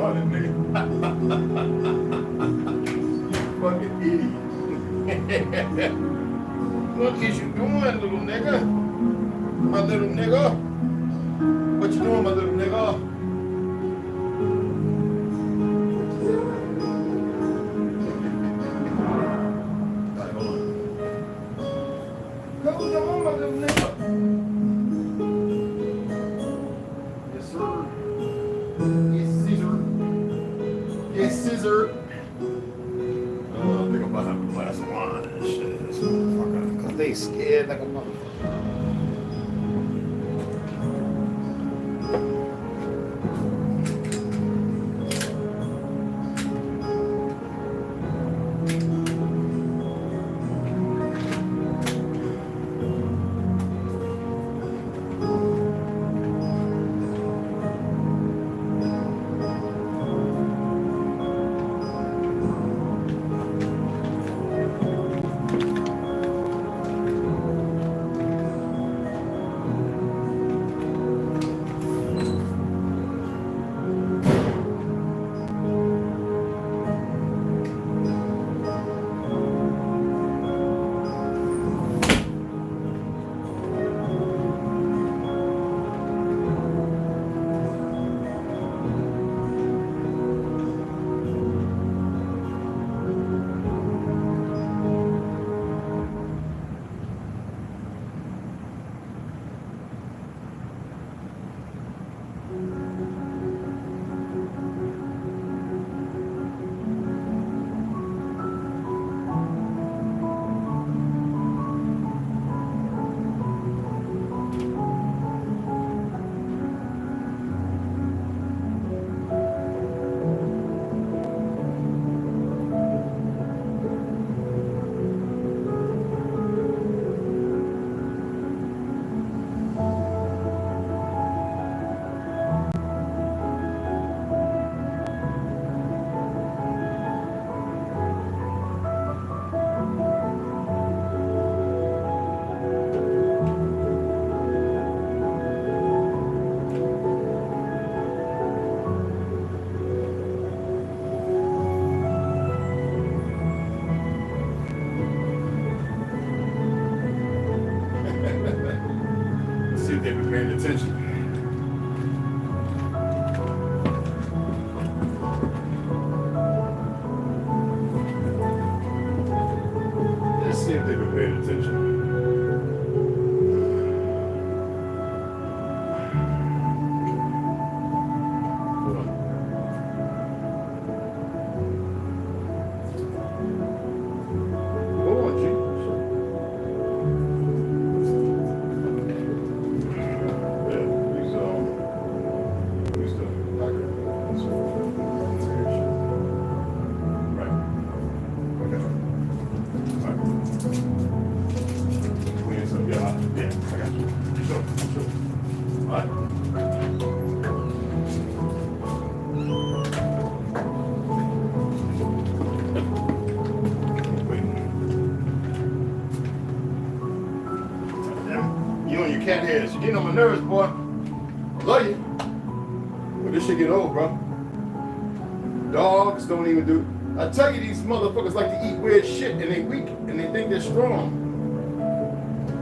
retarded, nigga. Fucking idiot. What is you doing, little nigga? My little nigga. What you doing, my little nigga? They scared like a motherfucker. They be paying attention. Let's see if they be paying attention. Cat hairs. You're getting on my nerves, boy. I love you. But this shit get old, bro. Dogs don't even do. I tell you, these motherfuckers like to eat weird shit and they weak and they think they're strong.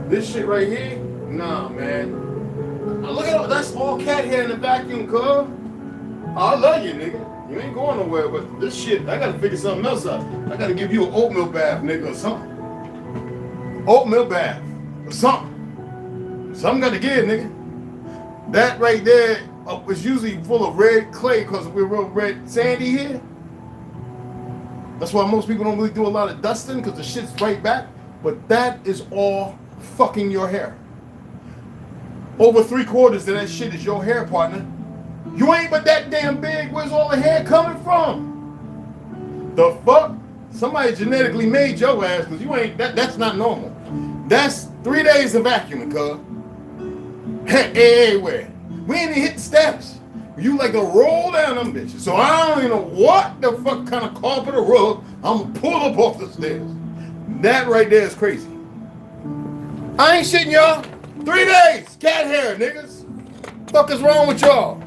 This shit right here, nah, man. Look at all, that's all cat hair in the vacuum, cuz. I love you, nigga. You ain't going nowhere, but this shit, I gotta figure something else out. I gotta give you an oatmeal bath, nigga, or something. Oatmeal bath, or something. Something got to give, nigga. That right there was usually full of red clay because we're real red sandy here. That's why most people don't really do a lot of dusting because the shit's right back. But that is all fucking your hair. Over 3/4 of that shit is your hair, partner. You ain't but that damn big. Where's all the hair coming from? The fuck? Somebody genetically made your ass because you ain't, that's not normal. That's 3 days of vacuuming, cuz. Everywhere. We ain't even hit the steps. You like to roll down them bitches. So I don't even know what the fuck kind of carpet or rug I'm gonna pull up off the stairs. That right there is crazy. I ain't shitting y'all. 3 days. Cat hair, niggas. Fuck is wrong with y'all?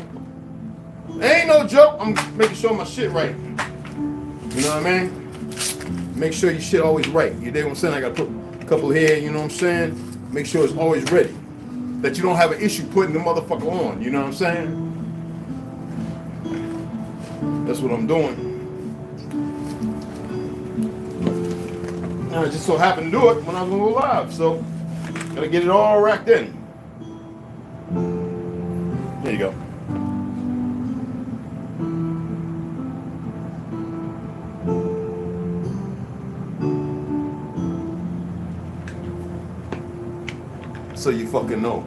Ain't no joke. I'm making sure my shit right. You know what I mean? Make sure your shit always right. You dig what I'm saying? I gotta put a couple here, you know what I'm saying? Make sure it's always ready. That you don't have an issue putting the motherfucker on, you know what I'm saying? That's what I'm doing. And I just so happened to do it when I was gonna go live, so gotta get it all racked in. There you go. So you fucking know.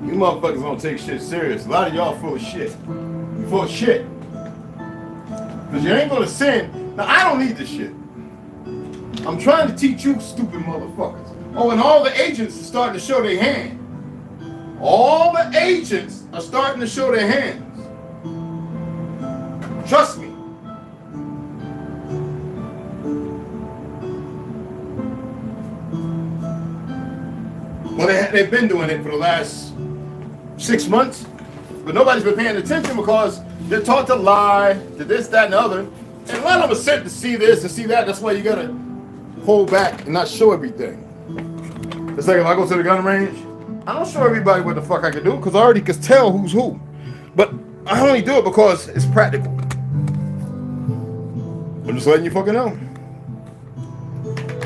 You motherfuckers don't take shit serious. A lot of y'all full of shit. You full of shit. Because you ain't gonna sin. Now I don't need this shit. I'm trying to teach you stupid motherfuckers. Oh, and all the agents are starting to show their hand. All the agents are starting to show their hands. Trust me. Well, they've been doing it for the last 6 months, but nobody's been paying attention because they're taught to lie, to this, that, and the other. And a lot of them are sent to see this and see that. That's why you gotta hold back and not show everything. It's like if I go to the gun range, I don't show everybody what the fuck I can do because I already can tell who's who. But I only do it because it's practical. I'm just letting you fucking know.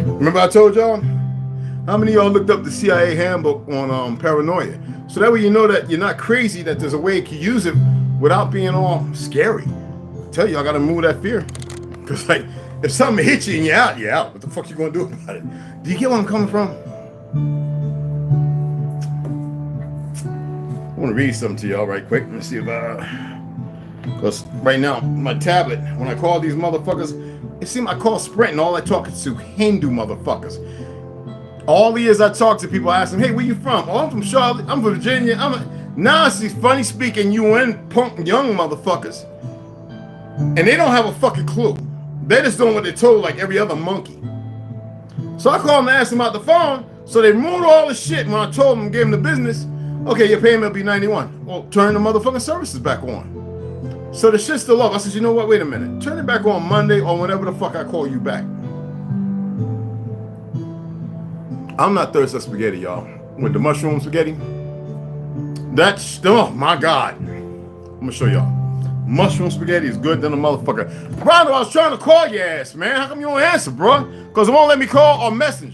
Remember I told y'all? How many of y'all looked up the CIA handbook on paranoia? So that way you know that you're not crazy, that there's a way you can use it without being all scary. I tell you, I gotta move that fear. Because like, if something hits you and you're out, you're out. What the fuck you gonna do about it? Do you get where I'm coming from? I wanna read something to y'all right quick. Let me see if because right now, my tablet, when I call these motherfuckers, it seems I call Sprint and all I talk is to Hindu motherfuckers. All the years I talk to people, I ask them, hey, where you from? Oh, I'm from Charlotte. I'm from Virginia. Now it's these funny speaking UN punk young motherfuckers. And they don't have a fucking clue. They're just doing what they're told like every other monkey. So I called them and asked them about the phone. So they removed all the shit when I told them, gave them the business. Okay, your payment will be 91. Well, turn the motherfucking services back on. So the shit's still off. I said, you know what? Wait a minute. Turn it back on Monday or whenever the fuck I call you back. I'm not thirsty spaghetti, y'all. With the mushroom spaghetti. That's, oh my God. I'm gonna show y'all. Mushroom spaghetti is good than a motherfucker. Rondo, I was trying to call your ass, man. How come you don't answer, bro? Because it won't let me call or message.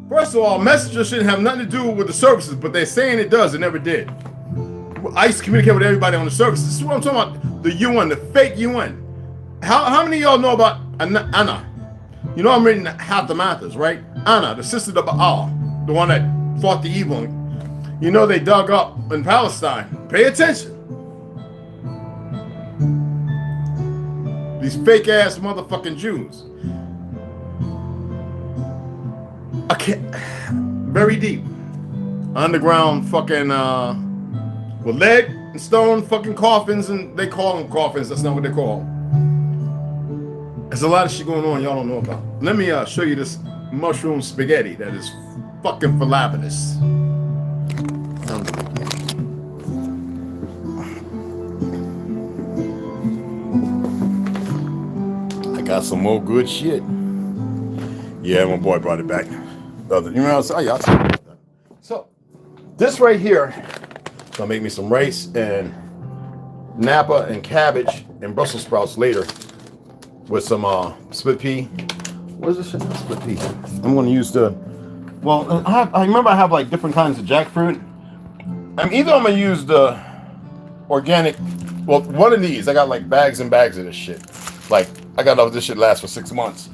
First of all, messenger shouldn't have nothing to do with the services, but they're saying it does. It never did. I used to communicate with everybody on the services. This is what I'm talking about. The UN, the fake UN. How many of y'all know about Anna? You know I'm reading half the Mathers, right? Anna, the sister of Baal, the one that fought the evil. You know they dug up in Palestine. Pay attention. These fake ass motherfucking Jews. I can't. Very deep. Underground fucking with lead and stone fucking coffins, and they call them coffins. That's not what they call them. There's a lot of shit going on y'all don't know about. Let me show you this mushroom spaghetti that is fucking fabulous. I got some more good shit. Yeah, my boy brought it back. You know, so this right here is gonna make me some rice and Napa and cabbage and Brussels sprouts later. With some split pea. What is this shit? Split pea. I'm going to use the. Well, I remember I have like different kinds of jackfruit. Either I'm going to use the organic. Well, one of these. I got like bags and bags of this shit. Like I got this shit lasts for 6 months.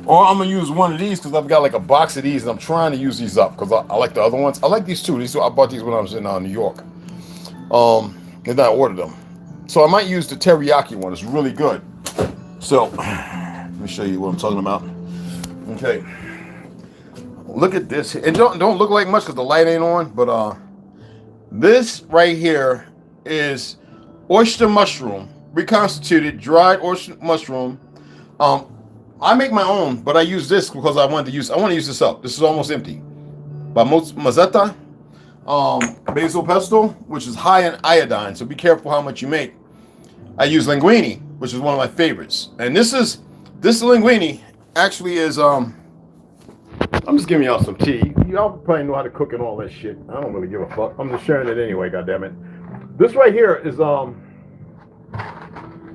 Or I'm going to use one of these because I've got like a box of these and I'm trying to use these up because I like the other ones. I like these too. I bought these when I was in New York. And then I ordered them. So I might use the teriyaki one. It's really good. So, let me show you what I'm talking about. Okay. Look at this. It don't look like much because the light ain't on, but this right here is oyster mushroom, reconstituted, dried oyster mushroom. I make my own, but I use this because I want to use this up. This is almost empty. By Mazetta. basil pesto, which is high in iodine, so be careful how much you make. I use linguine, which is one of my favorites. And this linguine actually is I'm just giving y'all some tea. Y'all probably know how to cook and all that shit. I don't really give a fuck. I'm just sharing it anyway, goddammit. This right here is now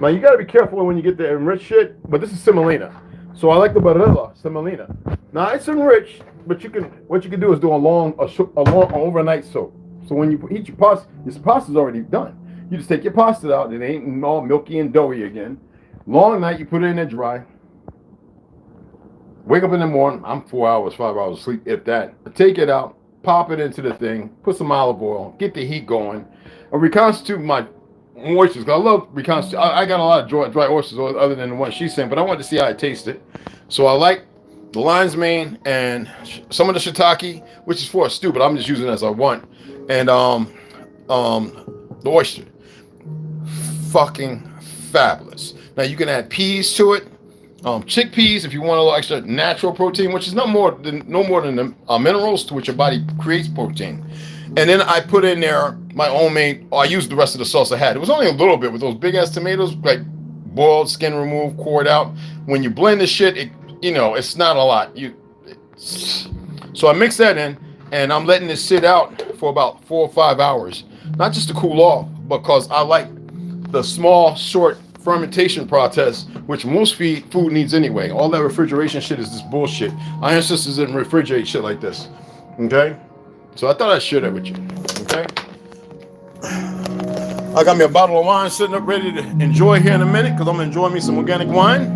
you gotta be careful when you get the enriched shit, but this is semolina. So I like the barilla semolina. Now it's enriched, but what you can do is do a long overnight soak. So when you eat your pasta's already done. You just take your pasta out, it ain't all milky and doughy again. Long night, you put it in there dry. Wake up in the morning, I'm 4 hours, 5 hours of sleep, if that. Take it out, pop it into the thing, put some olive oil, get the heat going. I reconstitute my oysters, because I love reconstitute. I got a lot of dry oysters other than the one she's saying, but I wanted to see how it tasted. So I like the lion's mane and some of the shiitake, which is for a stew, but I'm just using it as I want. And the oyster. Fucking fabulous. Now you can add peas to it. Chickpeas if you want a little extra natural protein, which is no more than the minerals to which your body creates protein. And then I put in there my own made. I used the rest of the sauce I had. It was only a little bit with those big ass tomatoes, like boiled, skin removed, cored out. When you blend the shit, it's not a lot. So I mix that in, and I'm letting it sit out for about 4 or 5 hours, not just to cool off, because I like the small, short fermentation process, which most food needs anyway. All that refrigeration shit is just bullshit. My ancestors didn't refrigerate shit like this. Okay? So I thought I'd share that with you. Okay? I got me a bottle of wine sitting up ready to enjoy here in a minute, because I'm going to enjoy me some organic wine.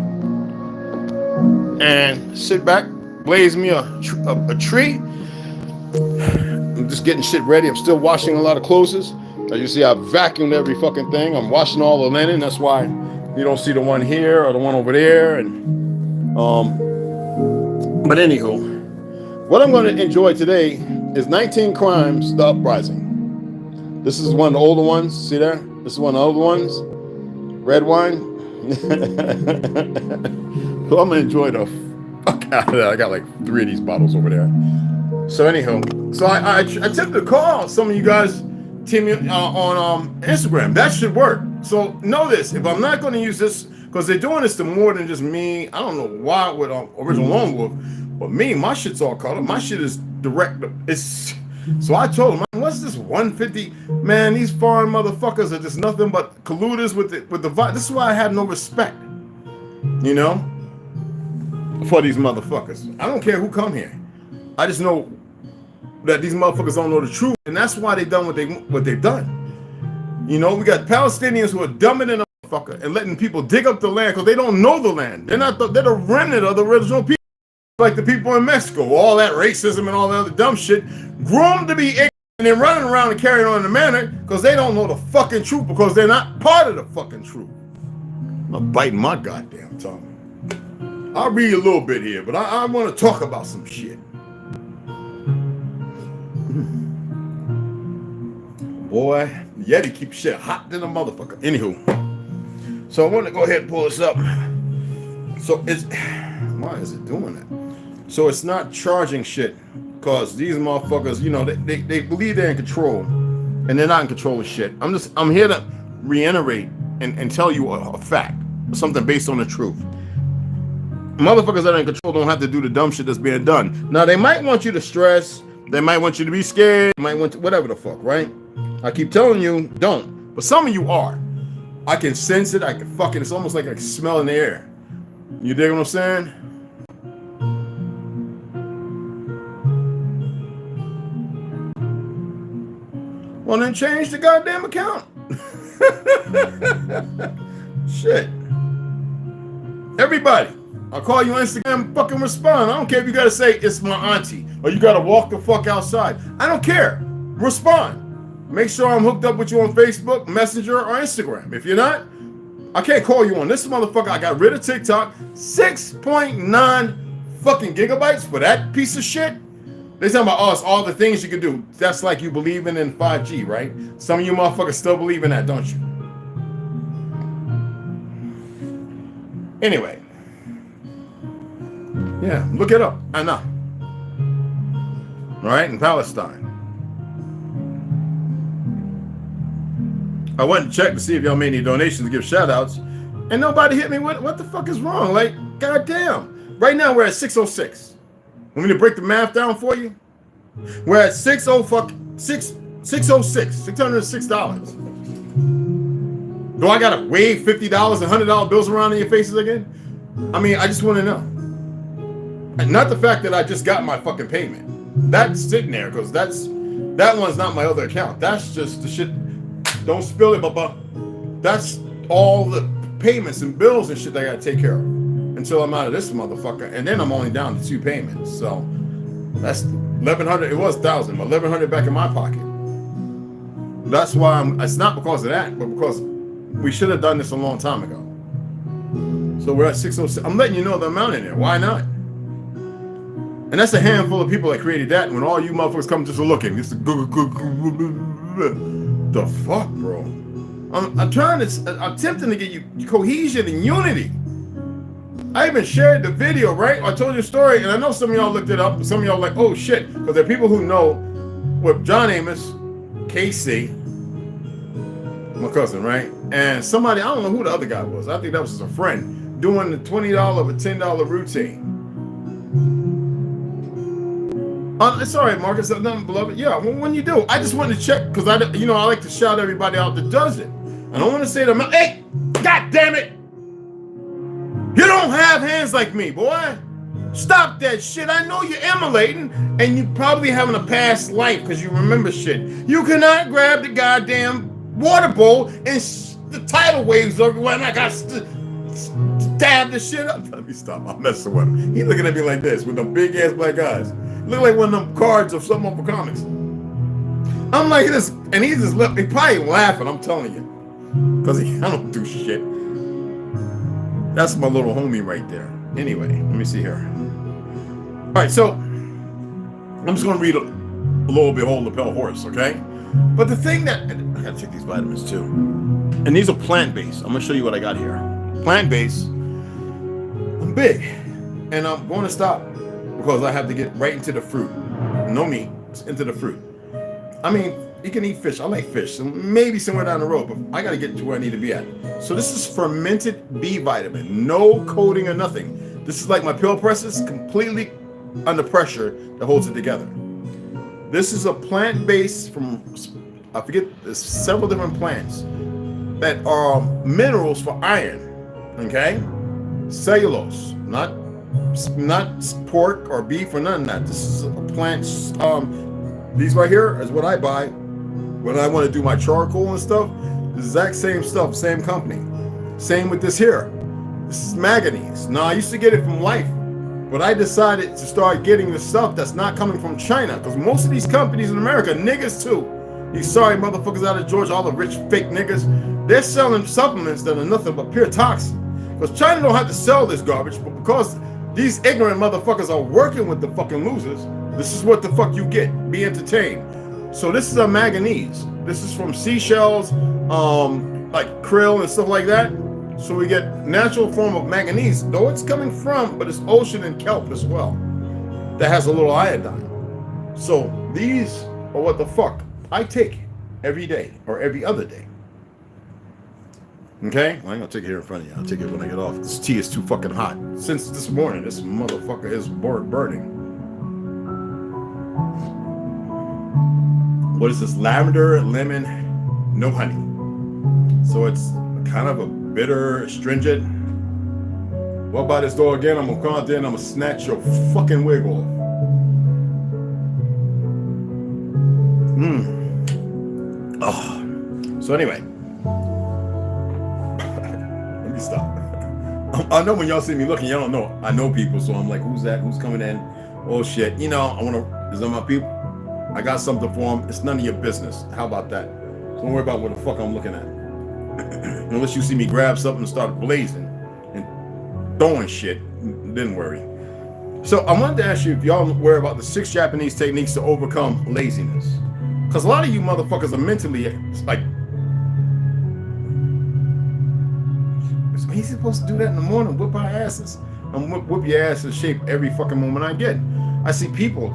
And sit back, blaze me a tree. I'm just getting shit ready. I'm still washing a lot of clothes. As you see, I vacuumed every fucking thing. I'm washing all the linen. That's why you don't see the one here or the one over there. And but anywho, what I'm going to enjoy today is 19 Crimes: The Uprising. This is one of the older ones. See there? This is one of the older ones. Red wine. So I'm going to enjoy the fuck out of that. I got like 3 of these bottles over there. So anywho, so I attempted to call some of you guys on Instagram. That should work. So know this: if I'm not going to use this, because they're doing this to more than just me. I don't know why with original Lone Wolf, but my shit's all caught up. My shit is direct. So I told them, what's this 150? Man, these foreign motherfuckers are just nothing but colluders with the vibe. This is why I have no respect, for these motherfuckers. I don't care who come here. I just know that these motherfuckers don't know the truth, and that's why they done what they've done. We got Palestinians who are dumbing in a motherfucker and letting people dig up the land because they don't know the land. They're the remnant of the original people, like the people in Mexico. All that racism and all that other dumb shit, groomed to be ignorant, and they're running around and carrying on in a manner because they don't know the fucking truth, because they're not part of the fucking truth. I'm biting my goddamn tongue. I'll read a little bit here, but I want to talk about some shit. Boy, Yeti keeps shit hot than a motherfucker. Anywho, so I want to go ahead and pull this up. So why is it doing that? So it's not charging shit, because these motherfuckers, they believe they're in control, and they're not in control of shit. I'm here to reiterate and tell you a fact, something based on the truth. Motherfuckers that are in control don't have to do the dumb shit that's being done. Now, they might want you to stress. They might want you to be scared. They might want to, whatever the fuck, right? I keep telling you, don't. But some of you are. I can sense it. I can it's almost like I can smell in the air. You dig what I'm saying? Well, then change the goddamn account. Shit. Everybody. I'll call you on Instagram, fucking respond. I don't care if you gotta say it's my auntie or you gotta walk the fuck outside. I don't care. Respond. Make sure I'm hooked up with you on Facebook, Messenger, or Instagram. If you're not, I can't call you on this motherfucker. I got rid of TikTok. 6.9 fucking gigabytes for that piece of shit. They talking about, it's all the things you can do. That's like you believing in 5G, right? Some of you motherfuckers still believe in that, don't you? Anyway. Yeah, look it up. I know. All right, in Palestine. I went and checked to see if y'all made any donations to give shout outs, and nobody hit me. What the fuck is wrong? Like, goddamn. Right now we're at 606. Want me to break the math down for you? We're at $606. Do I gotta wave $50 and $100 bills around in your faces again? I mean, I just want to know. And not the fact that I just got my fucking payment. That's sitting there because that one's not my other account. That's just the shit. Don't spill it, Bubba. That's all the payments and bills and shit that I gotta take care of until I'm out of this motherfucker. And then I'm only down to 2 payments. So that's 1,100. It was 1,000, but 1,100 back in my pocket. That's why it's not because of that, but because we should have done this a long time ago. So we're at 606. I'm letting you know the amount in there. Why not? And that's a handful of people that created that. When all you motherfuckers come just looking, it's the fuck, bro. I'm attempting to get you cohesion and unity. I even shared the video, right? I told you a story, and I know some of y'all looked it up. Some of y'all like, oh shit, because there are people who know what John Amos, KC, my cousin, right? And somebody, I don't know who the other guy was. I think that was just a friend doing the $20 or $10 routine. It's all right, Marcus. Nothing, beloved. Yeah, when you do, I just wanted to check because I like to shout everybody out that does it. I don't want to say to them, hey, God damn it, you don't have hands like me, boy. Stop that shit. I know you're emulating, and you probably having a past life because you remember shit. You cannot grab the goddamn water bowl and the tidal waves everywhere, and I got to stab the shit up. Let me stop. I'm messing with him. He looking at me like this with them big ass black eyes. Look like one of them cards of something up for comics. I'm like this, and he just left. He probably laughing. I'm telling you, because I don't do shit. That's my little homie right there. Anyway, let me see here. All right, so I'm just gonna read a little bit Hold Lapel Horse, okay? But the thing that I gotta take these vitamins too, and these are plant-based. I'm gonna show you what I got here. Plant-based. I'm big, and I'm going to stop. Because I have to get right into the fruit. No meat, into the fruit. I mean, you can eat fish. I like fish. So maybe somewhere down the road, but I got to get to where I need to be at. So this is fermented B vitamin. No coating or nothing. This is like my pill presses, completely under pressure that holds it together. This is a plant-based from, I forget, there's several different plants that are minerals for iron. Okay? Cellulose, not pork or beef or none of that. This is a plant. These right here is what I buy when I want to do my charcoal and stuff. The exact same stuff, same company. Same with this here. This is manganese. Now I used to get it from Life, but I decided to start getting the stuff that's not coming from China, because most of these companies in America, niggas too, these sorry motherfuckers out of Georgia, all the rich fake niggas, they're selling supplements that are nothing but pure toxin. Because China don't have to sell this garbage, but because these ignorant motherfuckers are working with the fucking losers, this is what the fuck you get. Be entertained. So this is a manganese. This is from seashells, like krill and stuff like that. So we get natural form of manganese, though it's coming from, but it's ocean and kelp as well. That has a little iodine. So these are what the fuck I take every day or every other day. Okay? Well, I ain't gonna take it here in front of you. I'll take it when I get off. This tea is too fucking hot. Since this morning, this motherfucker is burning. What is this? Lavender, lemon, no honey. So it's kind of a bitter, astringent. What about this door again? I'm gonna come out there and I'm gonna snatch your fucking wig off. Oh. So anyway. Stop. I know when y'all see me looking, y'all don't know. I know people, so I'm like, who's that? Who's coming in? Oh shit. You know, is that my people? I got something for them. It's none of your business. How about that? Don't worry about what the fuck I'm looking at. Unless you see me grab something and start blazing and throwing shit, then worry. So I wanted to ask you if y'all worry about the 6 Japanese techniques to overcome laziness. Because a lot of you motherfuckers are mentally like, he's supposed to do that in the morning, whip our asses. And whip your ass in shape every fucking moment I get. I see people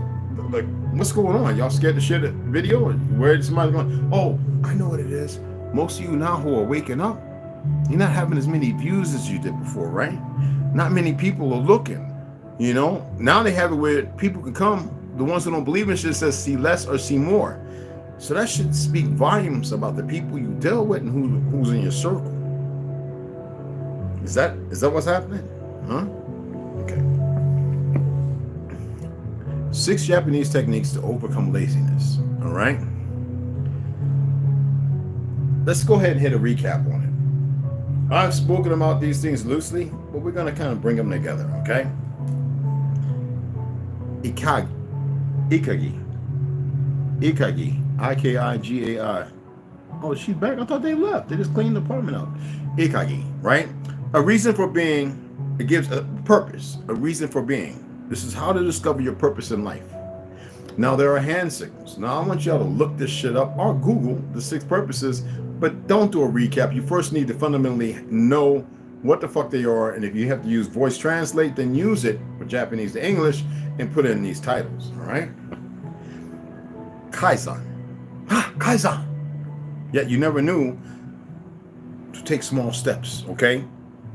like, what's going on? Y'all scared to share the video? Or where somebody's going, oh, I know what it is. Most of you now who are waking up, you're not having as many views as you did before, right? Not many people are looking. You know, now they have it where people can come. The ones who don't believe in shit says see less or see more. So that should speak volumes about the people you deal with and who's in your circle. Is that what's happening? Huh? Okay. 6 Japanese techniques to overcome laziness. All right. Let's go ahead and hit a recap on it. I've spoken about these things loosely, but we're going to kind of bring them together, okay? Ikagi, I-K-I-G-A-I. Oh, she's back? I thought they left. They just cleaned the apartment out. Ikagi, right? A reason for being. It gives a purpose, a reason for being. This is how to discover your purpose in life. Now, there are hand signals. Now, I want y'all to look this shit up or Google the 6 purposes, but don't do a recap. You first need to fundamentally know what the fuck they are, and if you have to use voice translate, then use it for Japanese to English and put in these titles, all right? Kaizen. Kaizen. Yet you never knew to take small steps, okay?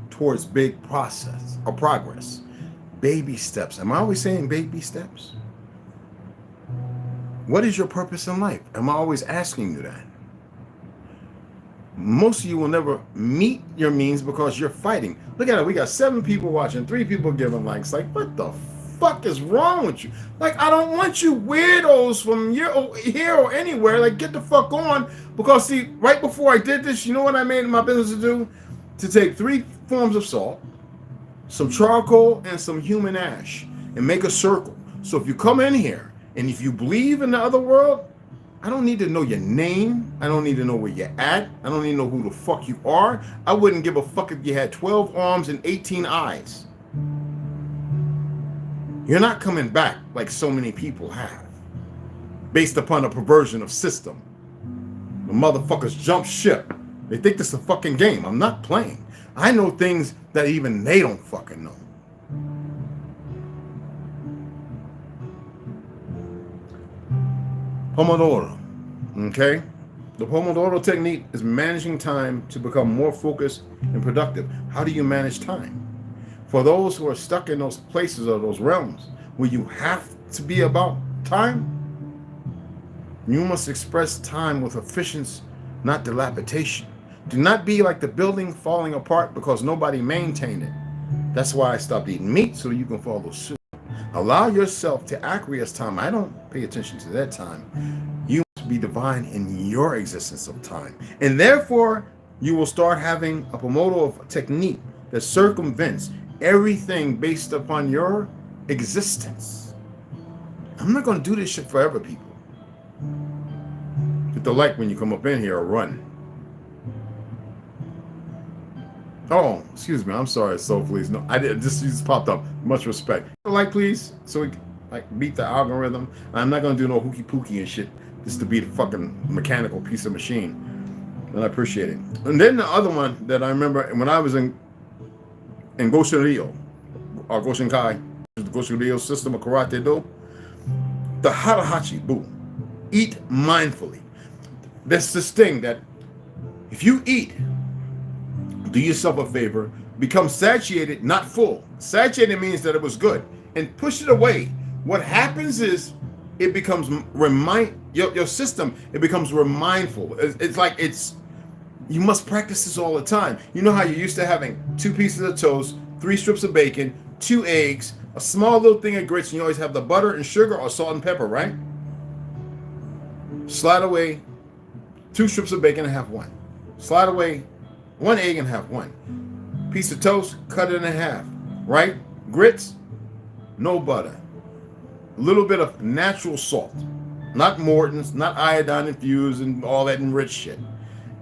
Towards big process or progress. Baby steps. Am I always saying baby steps? What is your purpose in life? Am I always asking you that? Most of you will never meet your means because you're fighting. Look at it. We got 7 people watching, 3 people giving likes. Like, what the fuck is wrong with you? Like, I don't want you weirdos from here or anywhere. Like, get the fuck on. Because, see, right before I did this, you know what I made it my business to do? To take 3 forms of salt, some charcoal, and some human ash, and make a circle. So if you come in here, and if you believe in the other world, I don't need to know your name. I don't need to know where you're at. I don't need to know who the fuck you are. I wouldn't give a fuck if you had 12 arms and 18 eyes. You're not coming back like so many people have, based upon a perversion of system. The motherfuckers jump ship. They think this is a fucking game. I'm not playing. I know things that even they don't fucking know. Pomodoro, okay? The Pomodoro technique is managing time to become more focused and productive. How do you manage time? For those who are stuck in those places or those realms where you have to be about time, you must express time with efficiency, not dilapidation. Do not be like the building falling apart because nobody maintained it. That's why I stopped eating meat, so you can follow suit. Allow yourself to acquiesce time. I don't pay attention to that time. You must be divine in your existence of time. And therefore, you will start having a Pomodoro technique that circumvents everything based upon your existence. I'm not going to do this shit forever, people. Hit the like when you come up in here or run. Oh, excuse me. I'm sorry, so please. No, I did. This just popped up. Much respect. Like, please, so we like beat the algorithm. I'm not gonna do no hooky pooky and shit just to be the fucking mechanical piece of machine. And I appreciate it. And then the other one that I remember when I was in Goshen Ryo, or Goshen Kai, the Goshen Ryo system of Karate Do, the Harahachi Bu, eat mindfully. That's this thing that if you eat, do yourself a favor, become satiated, not full. Satiated means that it was good, and push it away. What happens is it becomes your system, it becomes remindful. It's like you must practice this all the time. You know how you're used to having 2 pieces of toast, 3 strips of bacon, 2 eggs, a small little thing of grits, and you always have the butter and sugar or salt and pepper, right? Slide away 2 strips of bacon and have 1. Slide away 1 egg and have 1. Piece of toast, cut it in half, right? Grits, no butter. A little bit of natural salt. Not Morton's, not iodine infused and all that enriched shit.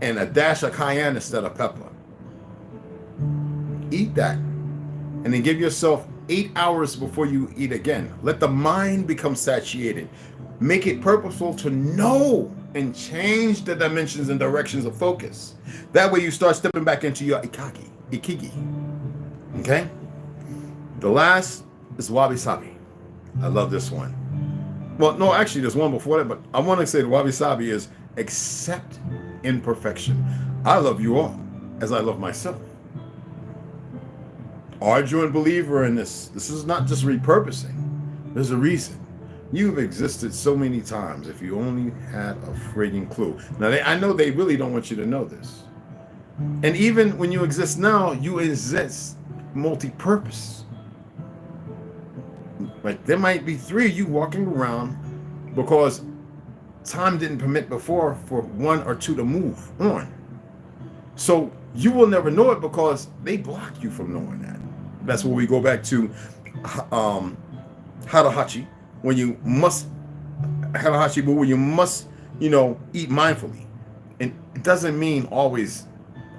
And a dash of cayenne instead of pepper. Eat that. And then give yourself 8 hours before you eat again. Let the mind become satiated. Make it purposeful to know and change the dimensions and directions of focus. That way you start stepping back into your ikigi. Okay? The last is wabi-sabi. I love this one. Well, no, actually there's one before that, but I want to say the wabi-sabi is accept imperfection. I love you all as I love myself. Are you a believer in this? This is not just repurposing. There's a reason. You've existed so many times if you only had a frigging clue. Now, I know they really don't want you to know this. And even when you exist now, you exist multi-purpose. Like there might be 3 of you walking around because time didn't permit before for 1 or 2 to move on. So you will never know it because they block you from knowing that. That's where we go back to Hadahachi, when you must Hadahachi, but when you must, eat mindfully. And it doesn't mean always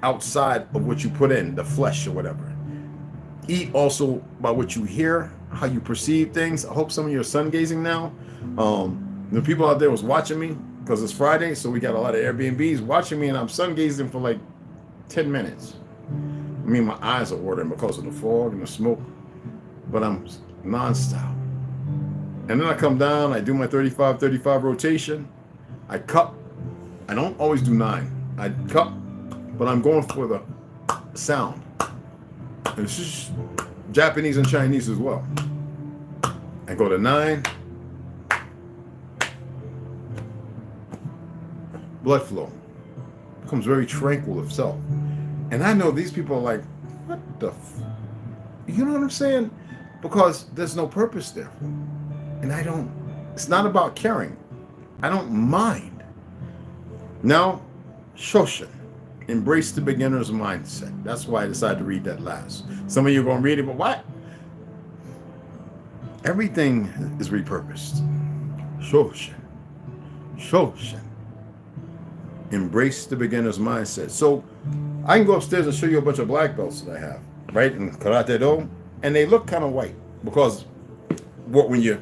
outside of what you put in, the flesh or whatever. Eat also by what you hear, how you perceive things. I hope some of you are sun gazing now. The people out there was watching me because it's Friday, so we got a lot of Airbnbs watching me, and I'm sun gazing for like 10 minutes. I mean, my eyes are watering because of the fog and the smoke, but I'm nonstop. And then I come down, I do my 35-35 rotation. I cup. I don't always do 9. I cup, but I'm going for the sound. And it's just Japanese and Chinese as well. I go to 9. Blood flow becomes very tranquil of self. And I know these people are like, what the you know what I'm saying? Because there's no purpose there. And it's not about caring. I don't mind. Now, Shoshin, embrace the beginner's mindset. That's why I decided to read that last. Some of you are going to read it, but what? Everything is repurposed. Shoshin. Embrace the beginner's mindset. So I can go upstairs and show you a bunch of black belts that I have, right? In Karate Do, and they look kind of white because when you're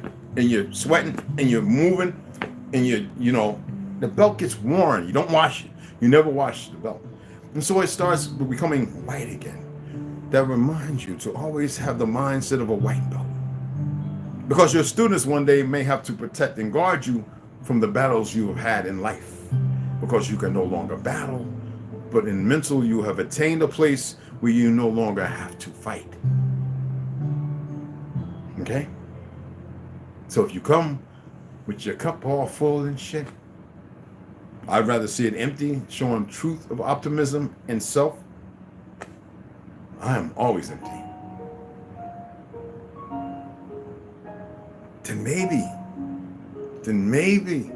sweating and you're moving and the belt gets worn. You don't wash it. You never wash the belt. And so it starts becoming white again. That reminds you to always have the mindset of a white belt. Because your students one day may have to protect and guard you from the battles you have had in life. Because you can no longer battle, but in mental you have attained a place where you no longer have to fight. Okay? So if you come with your cup all full and shit, I'd rather see it empty, showing truth of optimism and self. I am always empty. Then maybe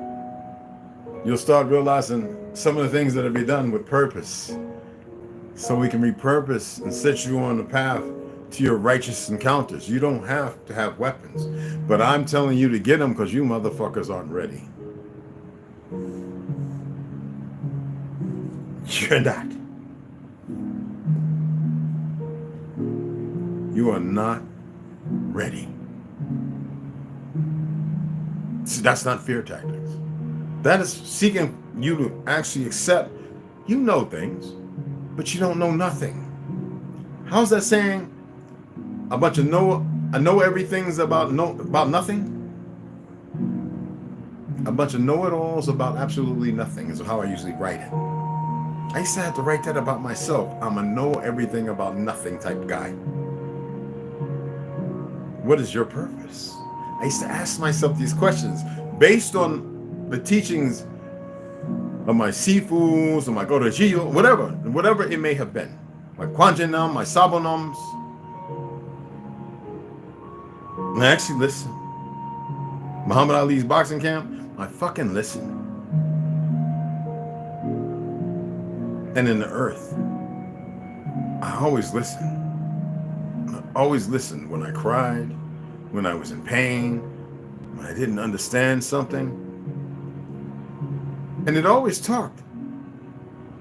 you'll start realizing some of the things that will be done with purpose. So we can repurpose and set you on the path to your righteous encounters. You don't have to have weapons. But I'm telling you to get them because you motherfuckers aren't ready. You're not. You are not ready. See, that's not fear tactics. That is seeking you to actually accept you know things, but you don't know nothing. How's that saying? A bunch of I know everything's about nothing. A bunch of know-it-alls about absolutely nothing is how I usually write it. I used to have to write that about myself. I'm a know everything about nothing type guy. What is your purpose? I used to ask myself these questions based on the teachings of my sifus, or my Godajiyo, whatever it may have been. My Kwanjanam, my Sabonams. And I actually listen. Muhammad Ali's boxing camp, I fucking listen. And in the earth, I always listen. I always listened when I cried, when I was in pain, when I didn't understand something. And it always talked.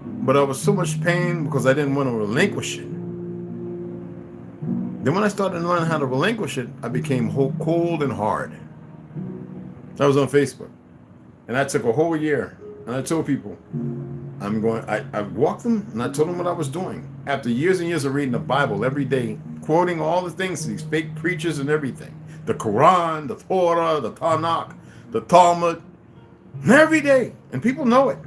But I was so much pain because I didn't want to relinquish it. Then when I started to learn how to relinquish it, I became cold and hard. I was on Facebook. And I took a whole year. And I told people, I walked them and I told them what I was doing. After years and years of reading the Bible every day, quoting all the things, these fake preachers and everything. The Quran, the Torah, the Tanakh, the Talmud. Every day. And people know it.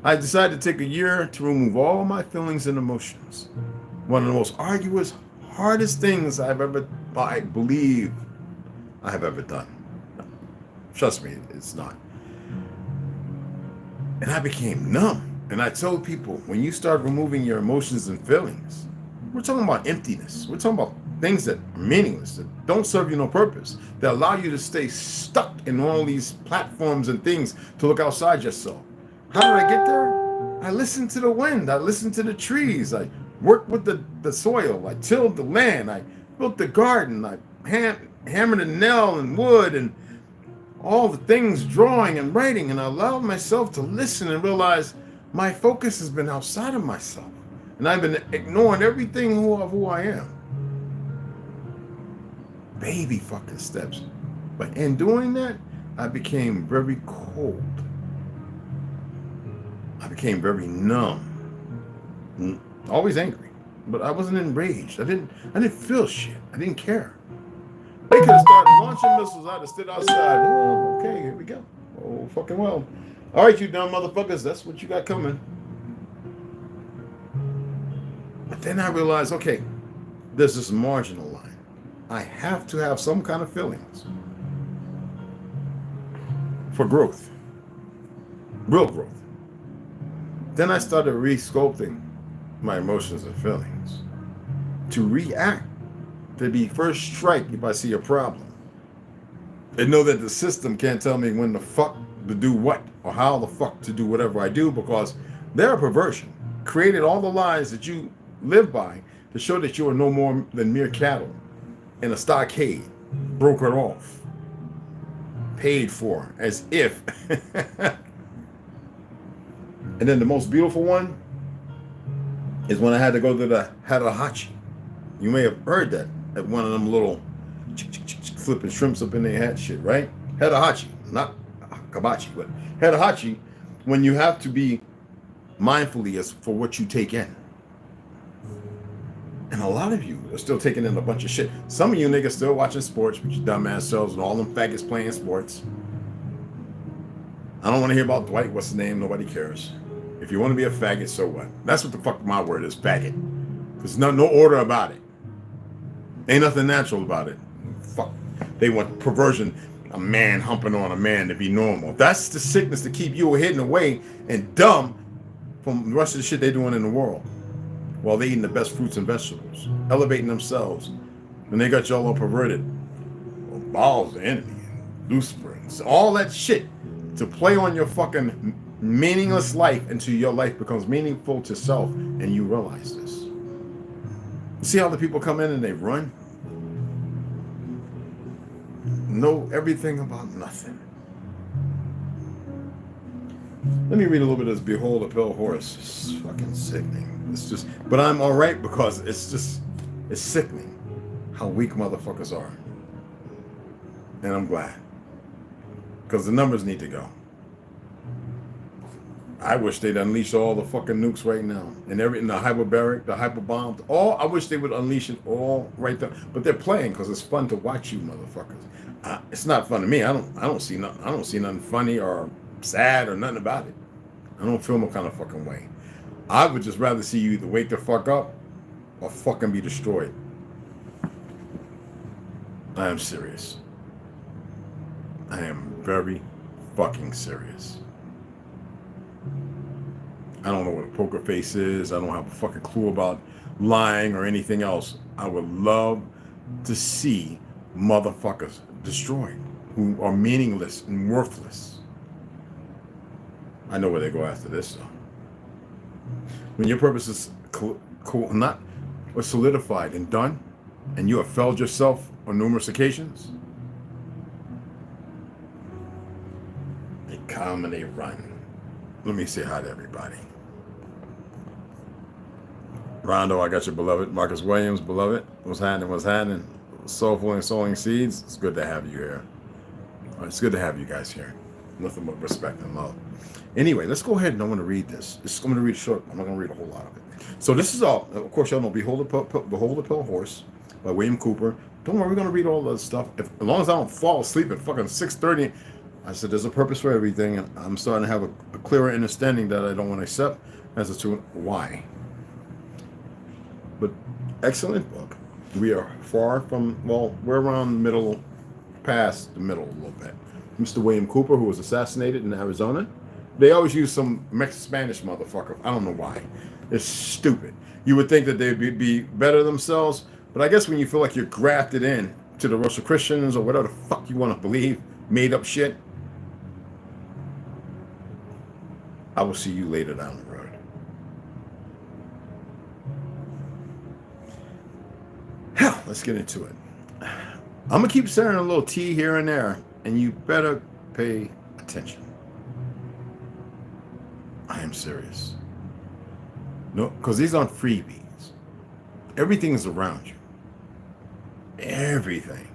I decided to take a year to remove all my feelings and emotions. One of the most arduous, hardest things I believe I have ever done. Trust me, it's not. And I became numb. And I told people, when you start removing your emotions and feelings, we're talking about emptiness. We're talking about things that are meaningless, that don't serve you no purpose, that allow you to stay stuck in all these platforms and things to look outside yourself. How did I get there? I listened to the wind. I listened to the trees. I worked with the soil. I tilled the land. I built the garden. I hammered a nail and wood and all the things, drawing and writing. And I allowed myself to listen and realize my focus has been outside of myself. And I've been ignoring everything of who I am. Baby fucking steps. But in doing that, I became very cold. I became very numb. Always angry. But I wasn't enraged. I didn't feel shit. I didn't care. They could have started launching missiles. I'd have stood outside. Oh, okay, here we go. Oh, fucking well. All right, you dumb motherfuckers. That's what you got coming. But then I realized, okay, there's this marginal line. I have to have some kind of feelings for growth, real growth. Then I started re-sculpting my emotions and feelings to react, to be first strike if I see a problem, and know that the system can't tell me when the fuck to do what or how the fuck to do whatever I do, because they're a perversion, created all the lies that you live by to show that you are no more than mere cattle in a stockade, brokered off, paid for, as if. And then the most beautiful one is when I had to go to the Harahachi. You may have heard that at one of them little flipping shrimps up in their head shit, right? Harahachi, not kabachi, but Harahachi, when you have to be mindfully as for what you take in. And a lot of you are still taking in a bunch of shit. Some of you niggas still watching sports with your dumbass selves and all them faggots playing sports. I don't want to hear about Dwight, what's his name, nobody cares. If you want to be a faggot, so what? That's what the fuck my word is, faggot. There's no order about it. Ain't nothing natural about it. Fuck. They want perversion, a man humping on a man to be normal. That's the sickness to keep you hidden away and dumb from the rest of the shit they're doing in the world. While they eating the best fruits and vegetables, elevating themselves. And they got y'all all perverted. Well, Baal's the enemy, Lucifer, all that shit to play on your fucking meaningless life until your life becomes meaningful to self and you realize this. See how the people come in and they run? Know everything about nothing. Let me read a little bit of this Behold a Pale Horse. It's fucking sickening. It's just, but I'm all right because it's sickening how weak motherfuckers are. And I'm glad. Because the numbers need to go. I wish they'd unleash all the fucking nukes right now. And in the hyperbaric, the hyperbombs, I wish they would unleash it all right there. But they're playing because it's fun to watch you motherfuckers. It's not fun to me. I don't see nothing funny or sad or nothing about it. I don't feel no kind of fucking way. I would just rather see you either wake the fuck up or fucking be destroyed. I am serious. I am very fucking serious. I don't know what a poker face is. I don't have a fucking clue about lying or anything else. I would love to see motherfuckers destroyed who are meaningless and worthless. I know where they go after this, though. When your purpose is not solidified and done, and you have failed yourself on numerous occasions, they come and they run. Let me say hi to everybody. Rondo, I got your beloved. Marcus Williams, beloved. What's happening? Soulful and sowing seeds. It's good to have you here. It's good to have you guys here. Nothing but respect and love. Anyway, let's go ahead and I'm going to read this. I'm going to read short. I'm not going to read a whole lot of it. So this is all, of course, y'all know Behold the Pale Horse by William Cooper. Don't worry, we're going to read all the stuff. As long as I don't fall asleep at fucking 6:30, I said there's a purpose for everything, and I'm starting to have a clearer understanding that I don't want to accept as to why. But excellent book. We are far from, well, we're around the middle, past the middle a little bit. Mr. William Cooper, who was assassinated in Arizona, they always use some Spanish motherfucker. I don't know why. It's stupid. You would think that they'd be better themselves, but I guess when you feel like you're grafted in to the Russian Christians or whatever the fuck you want to believe, made up shit, I will see you later down the road. Hell, let's get into it. I'm going to keep stirring a little tea here and there, and you better pay attention. I am serious. No, because these aren't freebies. Everything is around you. Everything.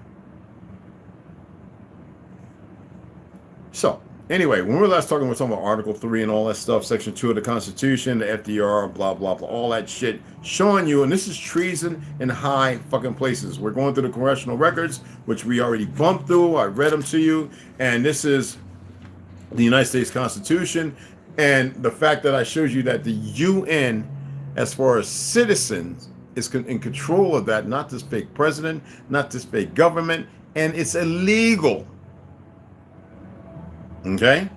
So, anyway, when we were last talking, we were talking about Article 3 and all that stuff, Section 2 of the Constitution, the FDR, blah, blah, blah, all that shit, showing you, and this is treason in high fucking places. We're going through the congressional records, which we already bumped through. I read them to you, and this is the United States Constitution, and the fact that I showed you that the UN, as far as citizens, is in control of that, not this fake president, not this fake government, and it's illegal. Okay?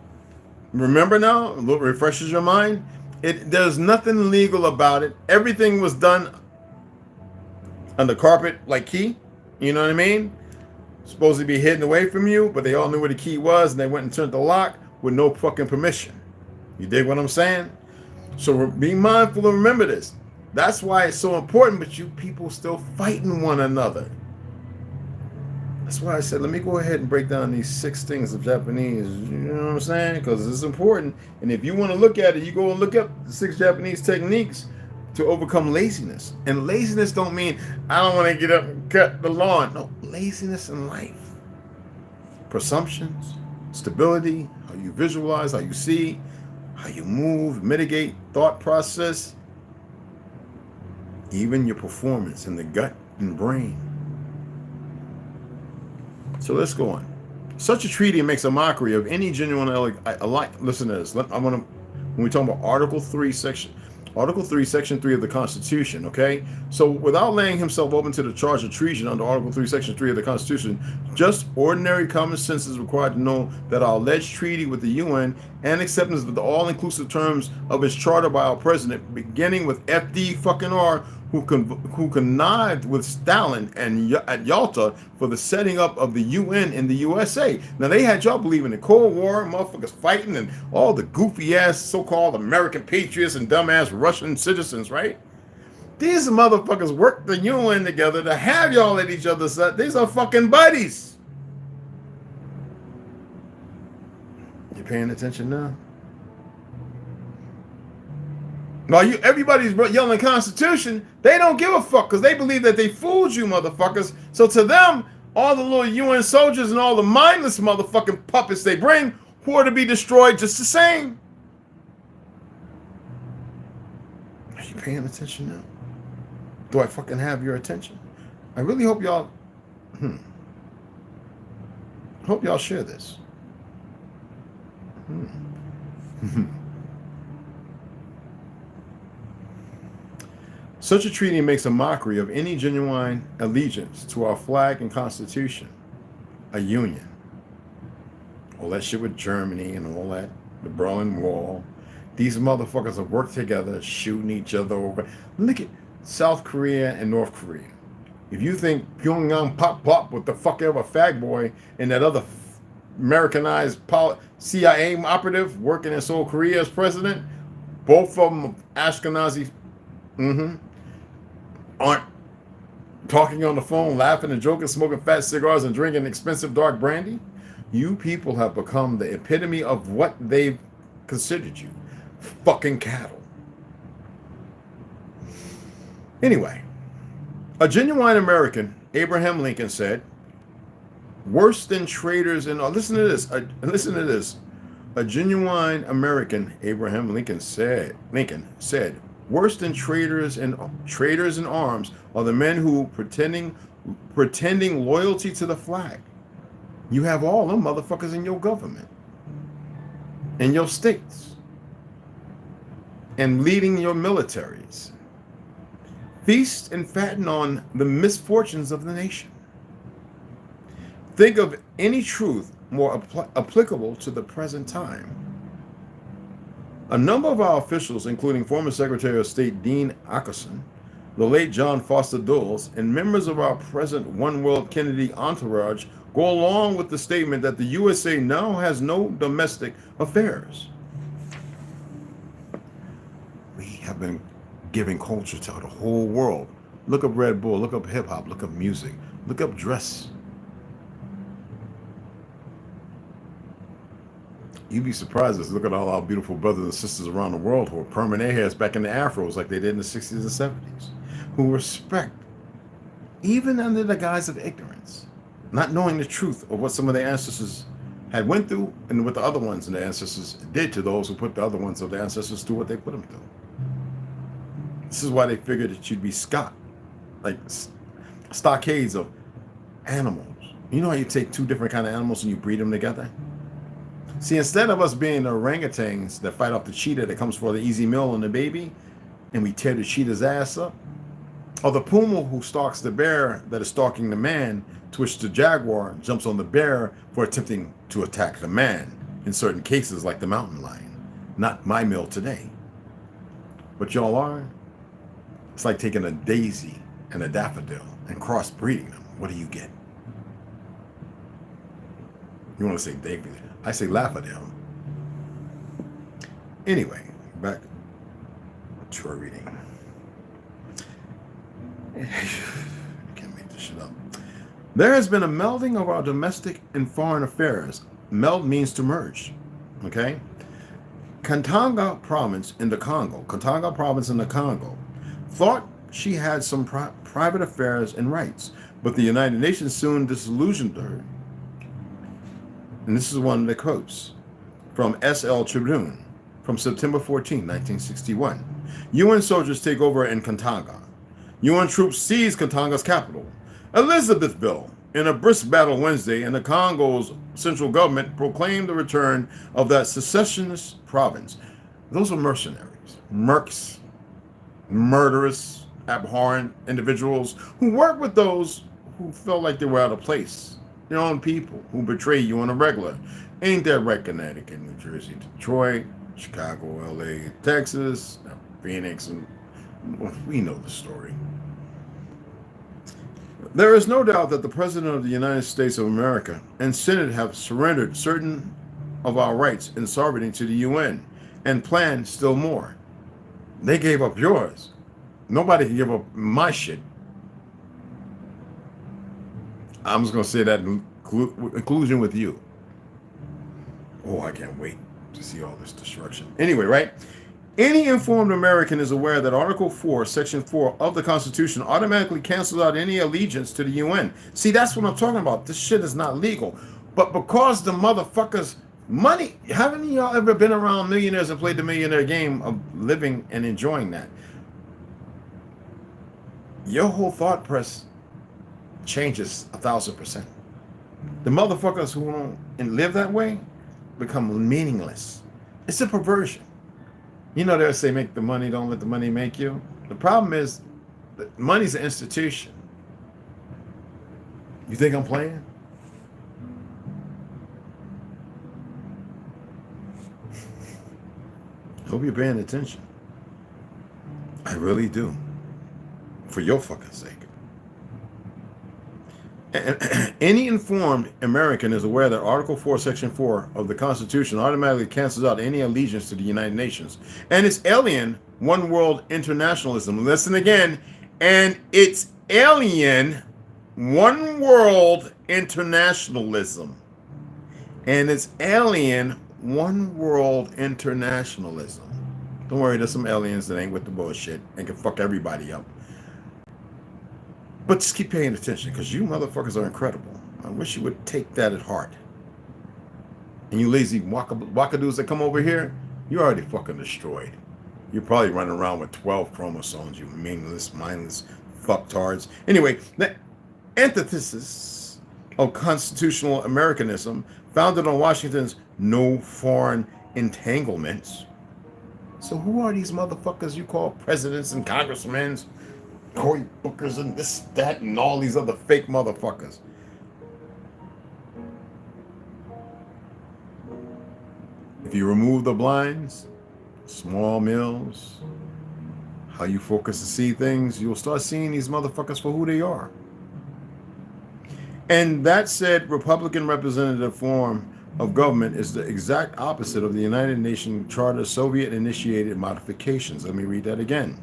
Remember now, a little refreshes your mind. There's nothing legal about it. Everything was done on the carpet like key. You know what I mean? Supposed to be hidden away from you, but they all knew where the key was, and they went and turned the lock with no fucking permission. You dig what I'm saying? So be mindful and remember this. That's why it's so important, but you people still fighting one another. That's why I said, let me go ahead and break down these 6 things of Japanese. You know what I'm saying? Because it's important. And if you want to look at it, you go and look up the 6 Japanese techniques to overcome laziness. And laziness don't mean, I don't want to get up and cut the lawn. No, laziness in life. Presumptions, stability, how you visualize, how you see, how you move, mitigate, thought process, even your performance in the gut and brain. So let's go on. Such a treaty makes a mockery of any genuine listen to this. When we talk about Article 3, Section 3 of the Constitution, okay? So without laying himself open to the charge of treason under Article 3, Section 3 of the Constitution, just ordinary common sense is required to know that our alleged treaty with the UN and acceptance of the all-inclusive terms of its charter by our president, beginning with FD fucking R, who connived with Stalin and at Yalta for the setting up of the UN in the USA. Now, they had y'all believing in the Cold War, motherfuckers fighting, and all the goofy-ass so-called American patriots and dumbass Russian citizens, right? These motherfuckers worked the UN together to have y'all at each other's side. These are fucking buddies. You paying attention now? Now, everybody's yelling Constitution. They don't give a fuck because they believe that they fooled you, motherfuckers. So to them, all the little UN soldiers and all the mindless motherfucking puppets they bring who are to be destroyed just the same. Are you paying attention now? Do I fucking have your attention? I really hope y'all hope y'all share this. Such a treaty makes a mockery of any genuine allegiance to our flag and constitution, a union. All that shit with Germany and all that, the Berlin Wall. These motherfuckers have worked together, shooting each other over. Look at South Korea and North Korea. If you think Pyongyang pop with the fuck ever fag boy and that other Americanized CIA operative working in Seoul, Korea as president, both of them Ashkenazi, aren't talking on the phone, laughing and joking, smoking fat cigars and drinking expensive dark brandy. You people have become the epitome of what they've considered you. Fucking cattle. Anyway, a genuine American, Abraham Lincoln, said, worse than traitors in... listen to this. A genuine American, Abraham Lincoln said, worse than traitors in arms are the men who pretending loyalty to the flag You have all them motherfuckers in your government, in your states, and leading your militaries. Feast and fatten on the misfortunes of the nation. Think of any truth more applicable to the present time. A number of our officials, including former Secretary of State Dean Acheson, the late John Foster Dulles, and members of our present One World Kennedy entourage, go along with the statement that the USA now has no domestic affairs. We have been giving culture to the whole world. Look up Red Bull, look up hip hop, look up music, look up dress. You'd be surprised to look at all our beautiful brothers and sisters around the world who are perming their hairs back in the afros like they did in the 60s and 70s, who respect, even under the guise of ignorance, not knowing the truth of what some of their ancestors had went through and what the other ones and their ancestors did to those who put the other ones of their ancestors through what they put them through. This is why they figured that you'd be like stockades of animals. You know how you take two different kind of animals and you breed them together? See, instead of us being the orangutans that fight off the cheetah that comes for the easy meal and the baby, and we tear the cheetah's ass up, or the puma who stalks the bear that is stalking the man, to which the jaguar jumps on the bear for attempting to attack the man, in certain cases like the mountain lion. Not my meal today. But y'all are? It's like taking a daisy and a daffodil and crossbreeding them. What do you get? You want to say daisy? I say laffadil. Anyway, back to our reading. I can't make this shit up. There has been a melding of our domestic and foreign affairs. Meld means to merge. Okay? Katanga province in the Congo, thought she had some private affairs and rights, but the United Nations soon disillusioned her. And this is one of the quotes from SL Tribune from September 14, 1961. UN soldiers take over in Katanga. UN troops seize Katanga's capital, Elizabethville, in a brisk battle Wednesday, and the Congo's central government proclaimed the return of that secessionist province. Those are mercenaries, mercs, murderous, abhorrent individuals who work with those who felt like they were out of place. Their own people who betray you on a regular. Ain't that right? Connecticut, New Jersey, Detroit, Chicago, LA, Texas, Phoenix, and we know the story. There is no doubt that the President of the United States of America and Senate have surrendered certain of our rights and sovereignty to the UN and plan still more. They gave up yours. Nobody can give up my shit. I'm just going to say that in conclusion with you. Oh, I can't wait to see all this destruction. Anyway, right? Any informed American is aware that Article 4, Section 4 of the Constitution automatically cancels out any allegiance to the UN. See, that's what I'm talking about. This shit is not legal. But because the motherfuckers money, haven't y'all ever been around millionaires and played the millionaire game of living and enjoying that? Your whole thought press changes 1,000%. The motherfuckers who don't live that way become meaningless. It's a perversion. You know, they'll say, make the money, don't let the money make you. The problem is that money's an institution. You think I'm playing? Hope you're paying attention. I really do. For your fucking sake. Any informed American is aware that Article 4, Section 4 of the Constitution automatically cancels out any allegiance to the United Nations and its alien one world internationalism. Listen again. And its alien one world internationalism. And its alien one world internationalism. Don't worry, there's some aliens that ain't with the bullshit and can fuck everybody up. But just keep paying attention, because you motherfuckers are incredible. I wish you would take that at heart. And you lazy wackadoos that come over here, you're already fucking destroyed. You're probably running around with 12 chromosomes, you meaningless, mindless fucktards. Anyway, the antithesis of constitutional Americanism, founded on Washington's no foreign entanglements. So who are these motherfuckers you call presidents and congressmen, Cory Bookers and this, that, and all these other fake motherfuckers? If you remove the blinds, small mills, how you focus to see things, you'll start seeing these motherfuckers for who they are. And that said, Republican representative form of government is the exact opposite of the United Nations Charter's Soviet-initiated modifications. Let me read that again.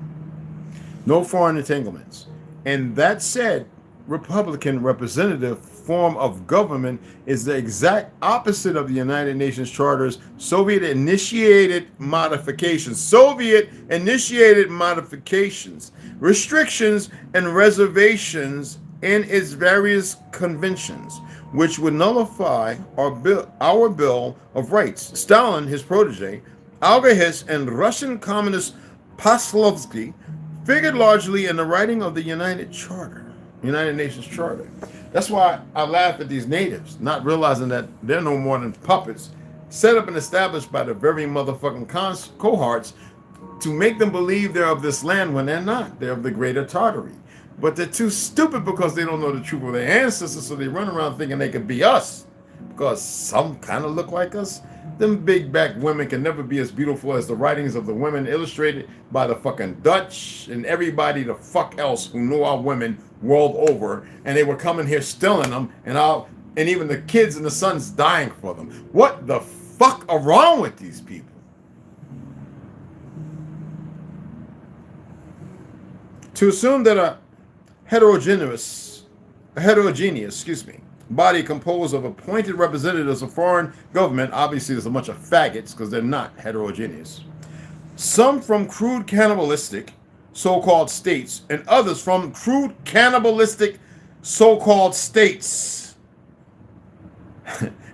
No foreign entanglements. And that said, Republican representative form of government is the exact opposite of the United Nations Charter's Soviet-initiated modifications. Soviet-initiated modifications, restrictions, and reservations in its various conventions, which would nullify our Bill of Rights. Stalin, his protege, Alga-Hiss, and Russian communist Poslovsky figured largely in the writing of the United Nations Charter. That's why I laugh at these natives, not realizing that they're no more than puppets set up and established by the very motherfucking cohorts to make them believe they're of this land when they're not. They're of the greater Tartary. But they're too stupid because they don't know the truth of their ancestors, so they run around thinking they could be us because some kind of look like us. Them big back women can never be as beautiful as the writings of the women illustrated by the fucking Dutch and everybody the fuck else who knew our women world over, and they were coming here stealing them, and even the kids and the sons dying for them. What the fuck are wrong with these people? To assume that a heterogeneous body composed of appointed representatives of foreign government, obviously there's a bunch of faggots because they're not heterogeneous. Some from crude cannibalistic so-called states, and others from crude cannibalistic so-called states,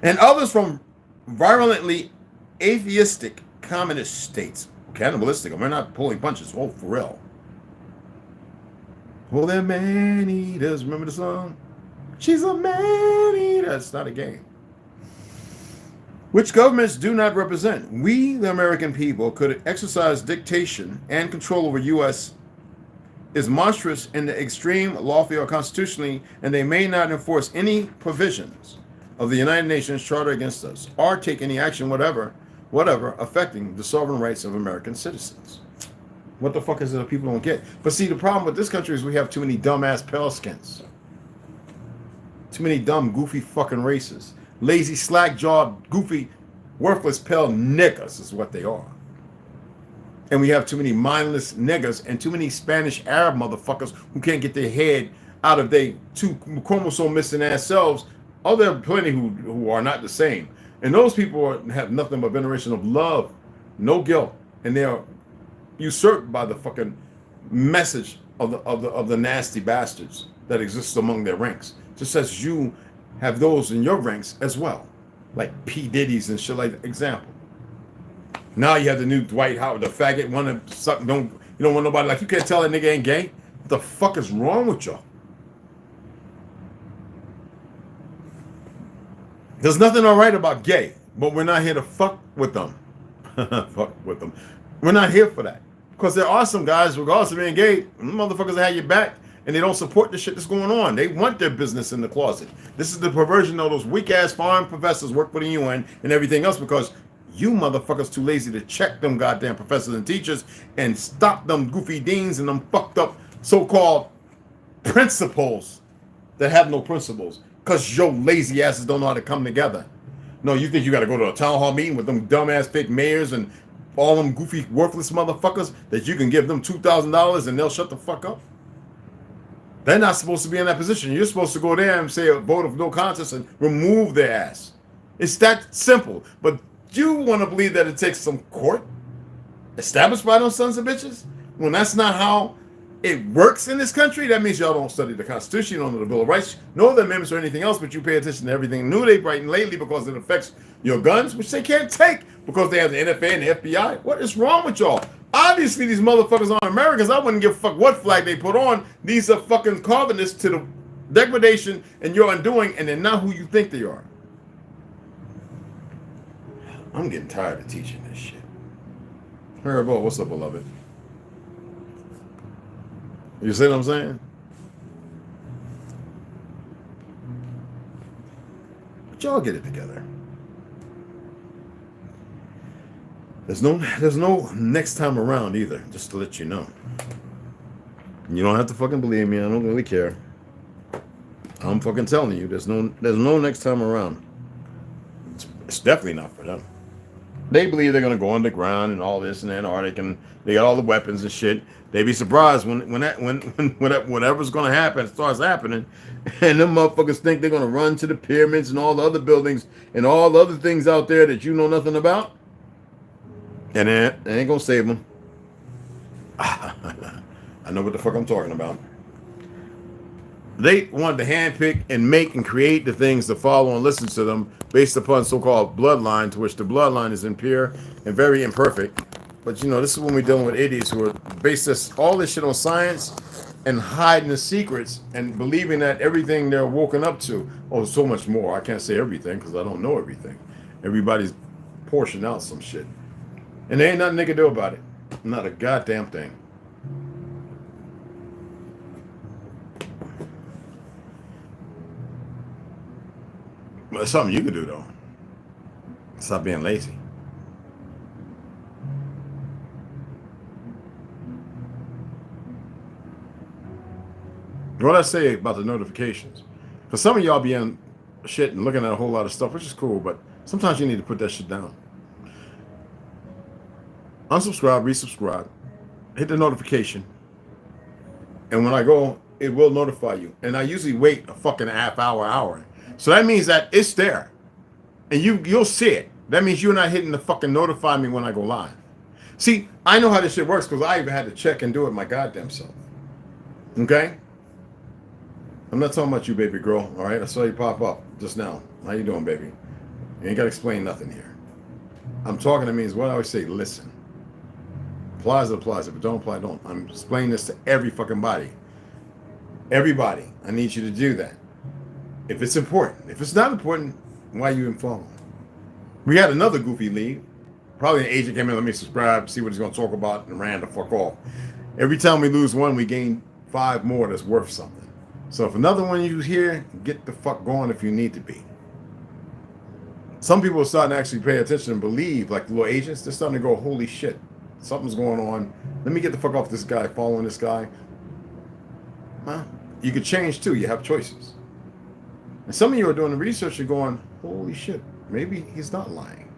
and others from virulently atheistic communist states. Cannibalistic, we're not pulling punches. Oh, for real. Oh, they're man-eaters. Remember the song? She's a man-eater. It's not a game. Which governments do not represent. We, the American people, could exercise dictation and control over U.S. is monstrous in the extreme, lawfully or constitutionally, and they may not enforce any provisions of the United Nations Charter against us, or take any action whatever affecting the sovereign rights of American citizens. What the fuck is it that people don't get? But see, the problem with this country is we have too many dumbass pale skins. Too many dumb, goofy fucking races. Lazy, slack-jawed, goofy, worthless, pale niggas is what they are. And we have too many mindless niggas and too many Spanish Arab motherfuckers who can't get their head out of their two chromosome missing ass selves. Oh, there are plenty who are not the same. And those people have nothing but veneration of love, no guilt, and they are usurped by the fucking message of the nasty bastards that exists among their ranks. Just as you have those in your ranks as well, like P. Diddy's and shit like that. Example. Now you have the new Dwight Howard, the faggot one that suck, you don't want nobody like, you can't tell that nigga ain't gay. What the fuck is wrong with y'all? There's nothing all right about gay, but we're not here to fuck with them. Fuck with them. We're not here for that. Because there are some guys, regardless of being gay, motherfuckers that have your back, and they don't support the shit that's going on. They want their business in the closet. This is the perversion of those weak-ass foreign professors work for the UN and everything else, because you motherfuckers too lazy to check them goddamn professors and teachers and stop them goofy deans and them fucked up so-called principals that have no principles, because your lazy asses don't know how to come together. No, you think you got to go to a town hall meeting with them dumbass fake mayors and all them goofy, worthless motherfuckers that you can give them $2,000 and they'll shut the fuck up? They're not supposed to be in that position. You're supposed to go there and say a vote of no contest and remove their ass. It's that simple. But you want to believe that it takes some court established by those sons of bitches? When that's not how it works in this country, that means y'all don't study the Constitution, you don't know the Bill of Rights, know the amendments or anything else, but you pay attention to everything new they've written lately because it affects your guns, which they can't take because they have the NFA and the FBI. What is wrong with y'all? Obviously, these motherfuckers aren't Americans. I wouldn't give a fuck what flag they put on. These are fucking colonists to the degradation and your undoing, and they're not who you think they are. I'm getting tired of teaching this shit. Herbo, what's up, beloved? You see what I'm saying? But y'all get it together. There's no next time around either, just to let you know. You don't have to fucking believe me. I don't really care. I'm fucking telling you, there's no next time around. It's definitely not for them. They believe they're gonna go underground and all this in the Antarctic, and they got all the weapons and shit. They'd be surprised when whatever's gonna happen starts happening, and them motherfuckers think they're gonna run to the pyramids and all the other buildings and all the other things out there that you know nothing about, and they ain't gonna save them. I know what the fuck I'm talking about. They wanted to handpick and make and create the things to follow and listen to them based upon so-called bloodline, to which the bloodline is impure and very imperfect. But you know, this is when we're dealing with idiots who are based all this shit on science and hiding the secrets and believing that everything they're woken up to, oh, so much more. I can't say everything because I don't know everything. Everybody's portioned out some shit. And there ain't nothing they can do about it. Not a goddamn thing. Well, it's something you can do, though. Stop being lazy. What I say about the notifications? Because some of y'all be in shit and looking at a whole lot of stuff, which is cool, but sometimes you need to put that shit down. Unsubscribe, resubscribe, hit the notification, and when I go, it will notify you. And I usually wait a fucking half hour. So that means that it's there, and you'll see it. That means you're not hitting the fucking notify me when I go live. See, I know how this shit works because I even had to check and do it my goddamn self. Okay? I'm not talking about you, baby girl. All right, I saw you pop up just now. How you doing, baby? You ain't got to explain nothing here. I'm talking to me is what I always say. Listen. Applies, it applies. If it don't apply, don't. I'm explaining this to every fucking body. Everybody. I need you to do that. If it's important. If it's not important, why are you even following? We had another goofy lead. Probably an agent came in, let me subscribe, see what he's going to talk about, and ran the fuck off. Every time we lose one, we gain 5 more that's worth something. So if another one you hear, get the fuck going if you need to be. Some people are starting to actually pay attention and believe, like the little agents, they're starting to go, holy shit, something's going on. Let me get the fuck off this guy, following this guy. Huh? You could change too, you have choices. And some of you are doing the research, you're going, holy shit, maybe he's not lying.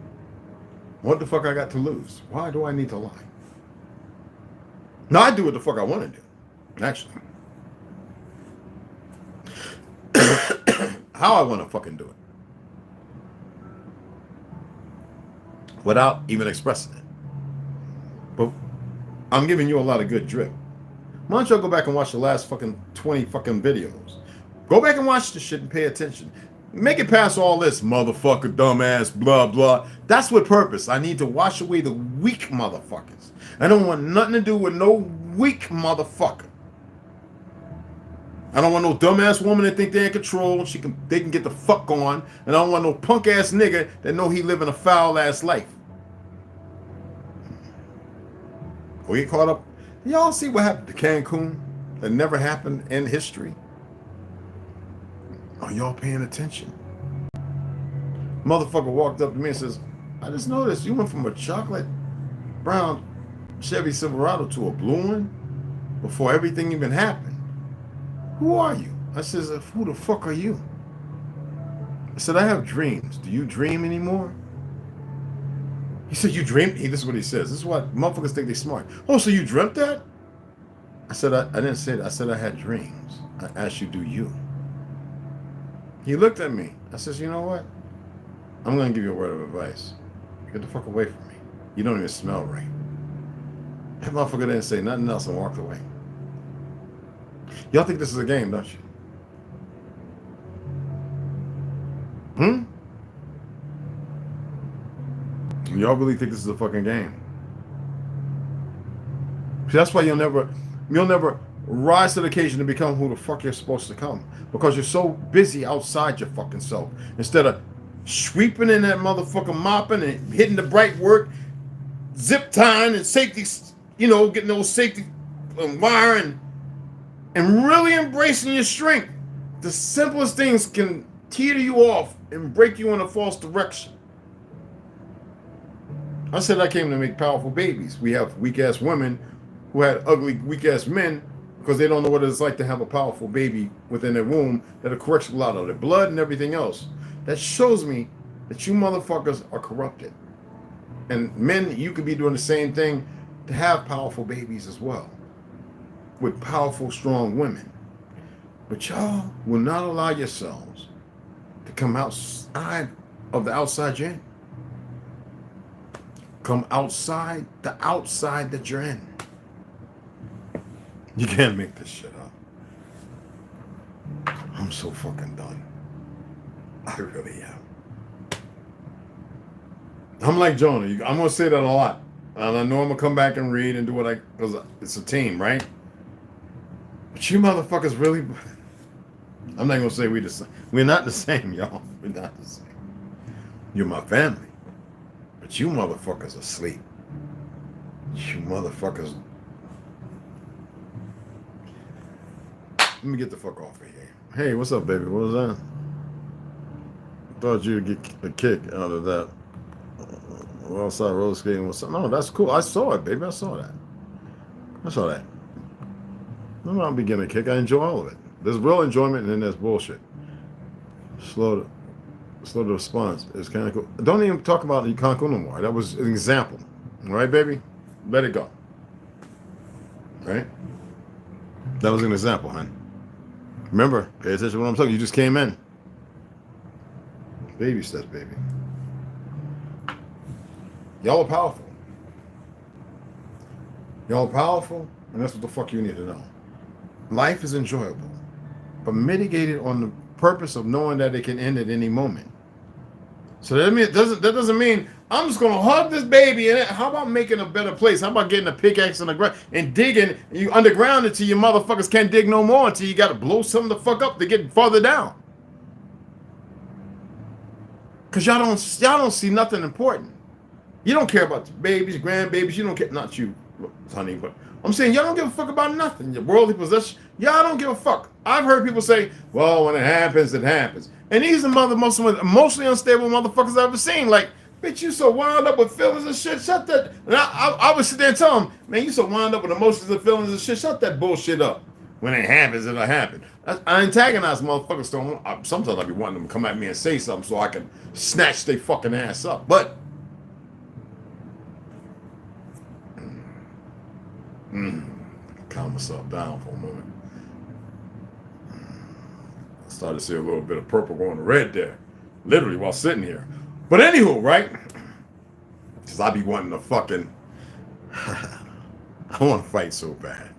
What the fuck I got to lose? Why do I need to lie? Now I do what the fuck I want to do, actually. How I want to fucking do it. Without even expressing it. But I'm giving you a lot of good drip. Why don't y'all go back and watch the last fucking 20 fucking videos? Go back and watch the shit and pay attention. Make it past all this motherfucker, dumbass, blah, blah. That's with purpose. I need to wash away the weak motherfuckers. I don't want nothing to do with no weak motherfucker. I don't want no dumbass woman that think they're in control. They can get the fuck on. And I don't want no punk ass nigga that know he living a foul ass life. We get caught up. Y'all see what happened to Cancun? That never happened in history. Are y'all paying attention? Motherfucker walked up to me and says, I just noticed you went from a chocolate brown Chevy Silverado to a blue one before everything even happened. Who are you? I says, who the fuck are you? I said, I have dreams. Do you dream anymore? He said, you dream? This is what he says. This is what motherfuckers think they're smart. Oh, so you dreamt that? I said, I didn't say that. I said I had dreams. I asked you, do you? He looked at me. I says, you know what? I'm going to give you a word of advice. Get the fuck away from me. You don't even smell right. That motherfucker didn't say nothing else and walked away. Y'all think this is a game, don't you? Y'all really think this is a fucking game? See, that's why you'll never rise to the occasion to become who the fuck you're supposed to come. Because you're so busy outside your fucking self. Instead of sweeping in that motherfucker, mopping and hitting the bright work, zip tying and safety, you know, getting those safety wiring and really embracing your strength. The simplest things can teeter you off and break you in a false direction. I said I came to make powerful babies. We have weak-ass women who had ugly, weak-ass men because they don't know what it's like to have a powerful baby within their womb that'll correct a lot of their blood and everything else. That shows me that you motherfuckers are corrupted. And men, you could be doing the same thing to have powerful babies as well. With powerful, strong women. But y'all will not allow yourselves to come outside of the outside you're in. Come outside the outside that you're in. You can't make this shit up. I'm so fucking done. I really am. I'm like Jonah. I'm going to say that a lot. And I know I'm going to come back and read and do what because it's a team, right? But you motherfuckers really, I'm not going to say we're the same. We're not the same, y'all. We're not the same. You're my family. But you motherfuckers are asleep. You motherfuckers. Let me get the fuck off of here. Hey, what's up, baby? What was that? Thought you'd get a kick out of that. Well, outside roller skating was something. No, that's cool. I saw it, baby. I saw that. I'm not beginning a kick. I enjoy all of it. There's real enjoyment, and then there's bullshit. Slow the response. It's kind of cool. Don't even talk about the Cancun no more. That was an example. All right, baby? Let it go. Right? That was an example, man. Remember, pay attention to what I'm talking. You just came in. Baby steps, baby. Y'all are powerful. Y'all are powerful, and that's what the fuck you need to know. Life is enjoyable, but mitigated on the purpose of knowing that it can end at any moment. So that doesn't mean I'm just gonna hug this baby and how about making a better place? How about getting a pickaxe in the ground and digging you underground until your motherfuckers can't dig no more until you gotta blow something the fuck up to get farther down? Cause y'all don't see nothing important. You don't care about the babies, grandbabies. You don't care, not you, honey, but I'm saying y'all don't give a fuck about nothing. Your worldly possession, y'all don't give a fuck. I've heard people say, well, when it happens, it happens. And these are most emotionally unstable motherfuckers I've ever seen. Like, bitch, you so wound up with feelings and shit. Shut that. And I would sit there and tell them, man, you so wound up with emotions and feelings and shit. Shut that bullshit up. When it happens, it'll happen. I antagonize motherfuckers. Sometimes I be wanting them to come at me and say something so I can snatch their fucking ass up. But calm myself down for a moment. I started to see a little bit of purple going to red there, literally while sitting here. But anywho, right? Because I be wanting to fucking, I want to fight so bad.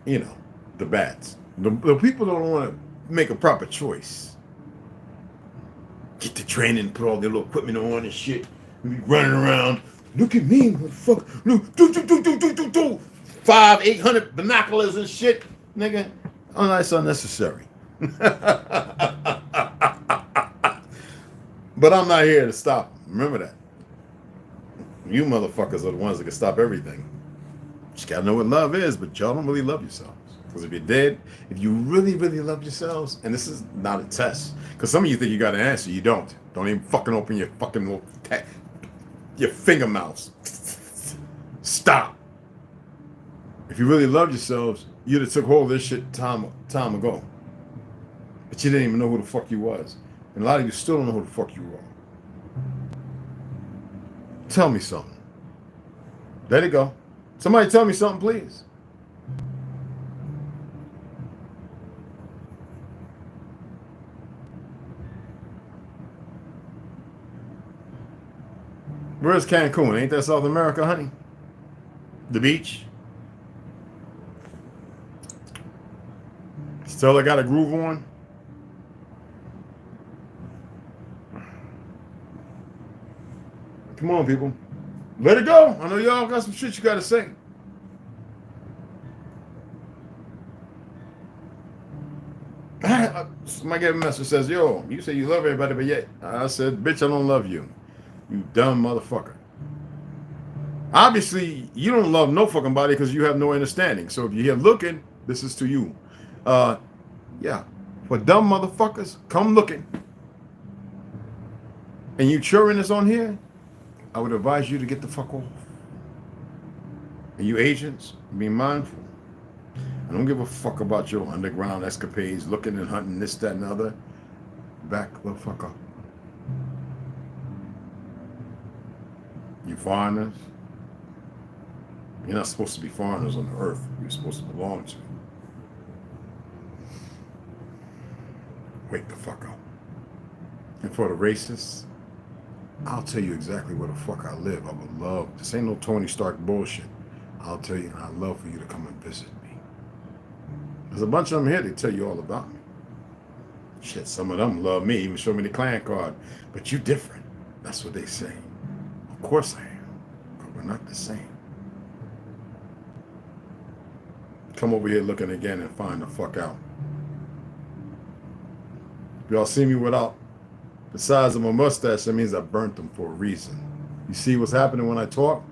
You know, the bats. The people don't want to make a proper choice. Get the training, put all their little equipment on and shit, and be running around. Look at me, motherfucker. Look, do. 500-800 binoculars and shit, nigga. Oh, that's unnecessary. But I'm not here to stop them. Remember that. You motherfuckers are the ones that can stop everything. Just gotta know what love is, but y'all don't really love yourselves. Because if you're dead, if you really, really love yourselves, and this is not a test, because some of you think you got an answer, you don't. Don't even fucking open your fucking little your finger mouths. Stop. If you really loved yourselves, you'd have took hold of this shit time ago. But you didn't even know who the fuck you was. And a lot of you still don't know who the fuck you are. Tell me something. Let it go. Somebody tell me something, please. Where's Cancun? Ain't that South America, honey? The beach? Still I got a groove on? Come on, people. Let it go. I know y'all got some shit you got to say. Somebody gave a message says, yo, you say you love everybody, but yet I said, bitch, I don't love you. You dumb motherfucker. Obviously, you don't love no fucking body because you have no understanding. So if you're here looking, this is to you. Yeah. For dumb motherfuckers, come looking. And you churring this on here, I would advise you to get the fuck off. And you agents, be mindful. I don't give a fuck about your underground escapades, looking and hunting this, that, and the other. Back the fuck up. You foreigners, you're not supposed to be foreigners on the earth. You're supposed to belong to. Wake the fuck up. And for the racists, I'll tell you exactly where the fuck I live. I would love, this ain't no Tony Stark bullshit. I'll tell you, and I'd love for you to come and visit me. There's a bunch of them here that tell you all about me. Shit, some of them love me, even show me the clan card. But you different. That's what they say. Of course I am. But we're not the same. Come over here looking again and find the fuck out. If y'all see me without the size of my mustache, that means I burnt them for a reason. You see what's happening when I talk?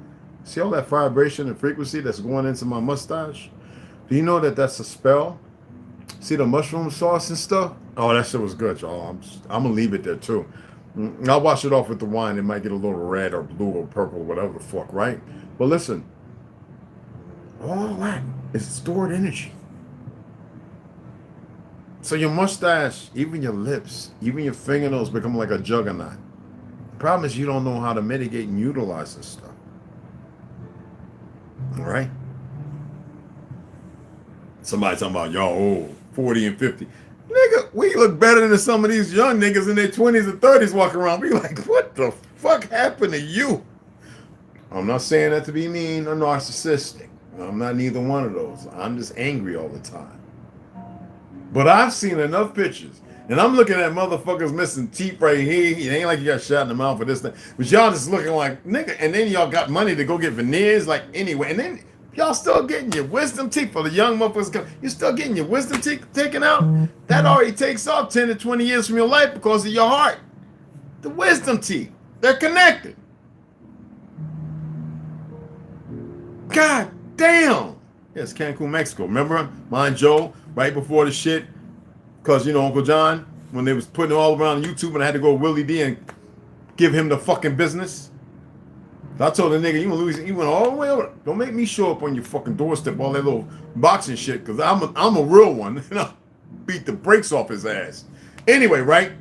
See all that vibration and frequency that's going into my mustache? Do you know that that's a spell? See the mushroom sauce and stuff? Oh, that shit was good, y'all. I'm going to leave it there, too. I'll wash it off with the wine. It might get a little red or blue or purple, whatever the fuck, right? But listen, all that is stored energy. So your mustache, even your lips, even your fingernails become like a juggernaut. The problem is you don't know how to mitigate and utilize this stuff. All right? Somebody talking about y'all old, 40 and 50. Nigga, we look better than some of these young niggas in their 20s and 30s walking around. We like, what the fuck happened to you? I'm not saying that to be mean or narcissistic. I'm not neither one of those. I'm just angry all the time. But I've seen enough pictures. And I'm looking at motherfuckers missing teeth right here. It ain't like you got shot in the mouth for this thing. But y'all just looking like, nigga, and then y'all got money to go get veneers, like anyway. And then y'all still getting your wisdom teeth for the young motherfuckers. You're still getting your wisdom teeth taken out. That already takes off 10 to 20 years from your life because of your heart. The wisdom teeth, they're connected. God damn. Yes, Cancun, Mexico. Remember, mine Joe, right before the shit, because, you know, Uncle John, when they was putting it all around YouTube and I had to go Willie D and give him the fucking business. I told the nigga, you went all the way over. Don't make me show up on your fucking doorstep, all that little boxing shit, because I'm a real one. And I'll beat the brakes off his ass. Anyway, right?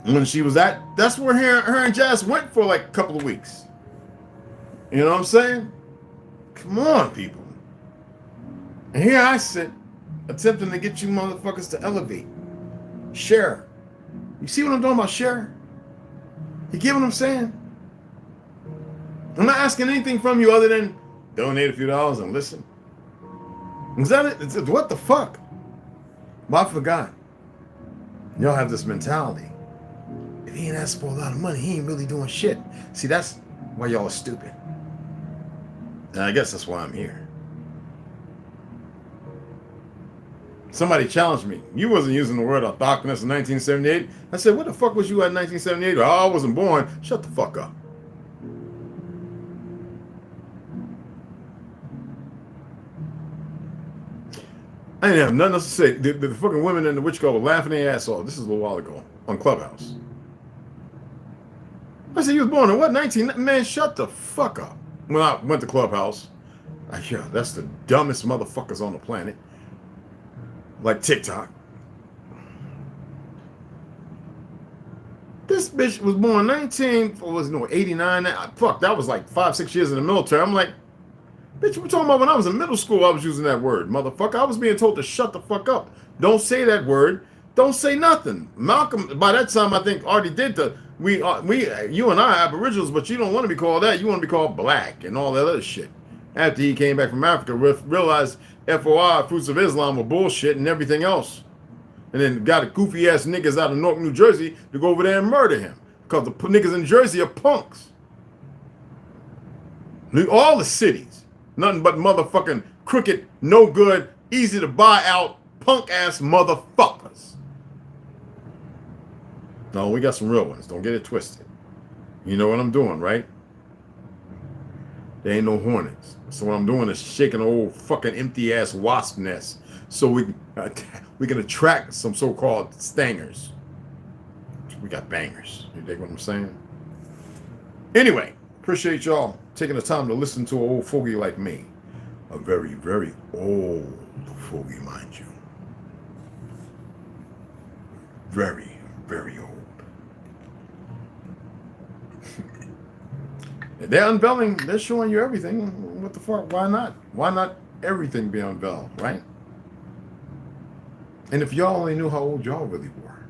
When she was that's where her and Jazz went for like a couple of weeks. You know what I'm saying? Come on, people. And here I sit, attempting to get you motherfuckers to elevate. Share. You see what I'm talking about, share? You get what I'm saying? I'm not asking anything from you other than donate a few dollars and listen. Is that it? It's, what the fuck? Well, I forgot. Y'all have this mentality. If he ain't asked for a lot of money, he ain't really doing shit. See, that's why y'all are stupid. And I guess that's why I'm here. Somebody challenged me. You wasn't using the word orthogonous in 1978. I said, what the fuck was you at 1978? Oh, I wasn't born. Shut the fuck up. I didn't have nothing else to say. The fucking women in the witch cult were laughing their ass off. This is a little while ago on Clubhouse. I said, you was born in what, 19? Man, shut the fuck up. When I went to Clubhouse, yeah, that's the dumbest motherfuckers on the planet. Like TikTok. This bitch was born 89. Fuck, that was like 5-6 years in the military. I'm like, bitch, we're talking about when I was in middle school, I was using that word, motherfucker. I was being told to shut the fuck up. Don't say that word. Don't say nothing. Malcolm, by that time, I think already did you and I aboriginals, but you don't want to be called that. You want to be called black and all that other shit. After he came back from Africa, realized FOI, Fruits of Islam, were bullshit and everything else. And then got a goofy ass niggas out of Newark, New Jersey to go over there and murder him. Because the niggas in Jersey are punks. All the cities. Nothing but motherfucking crooked, no good, easy to buy out, punk ass motherfuckers. No, we got some real ones. Don't get it twisted. You know what I'm doing, right? There ain't no hornets. So what I'm doing is shaking an old fucking empty ass wasp nest so we can attract some so-called stingers. We got bangers. You dig what I'm saying? Anyway, appreciate y'all taking the time to listen to an old fogey like me. A very, very old fogey, mind you. Very, very old. They're unveiling, they're showing you everything. What the fuck? Why not? Why not everything be unveiled, right? And if y'all only knew how old y'all really were.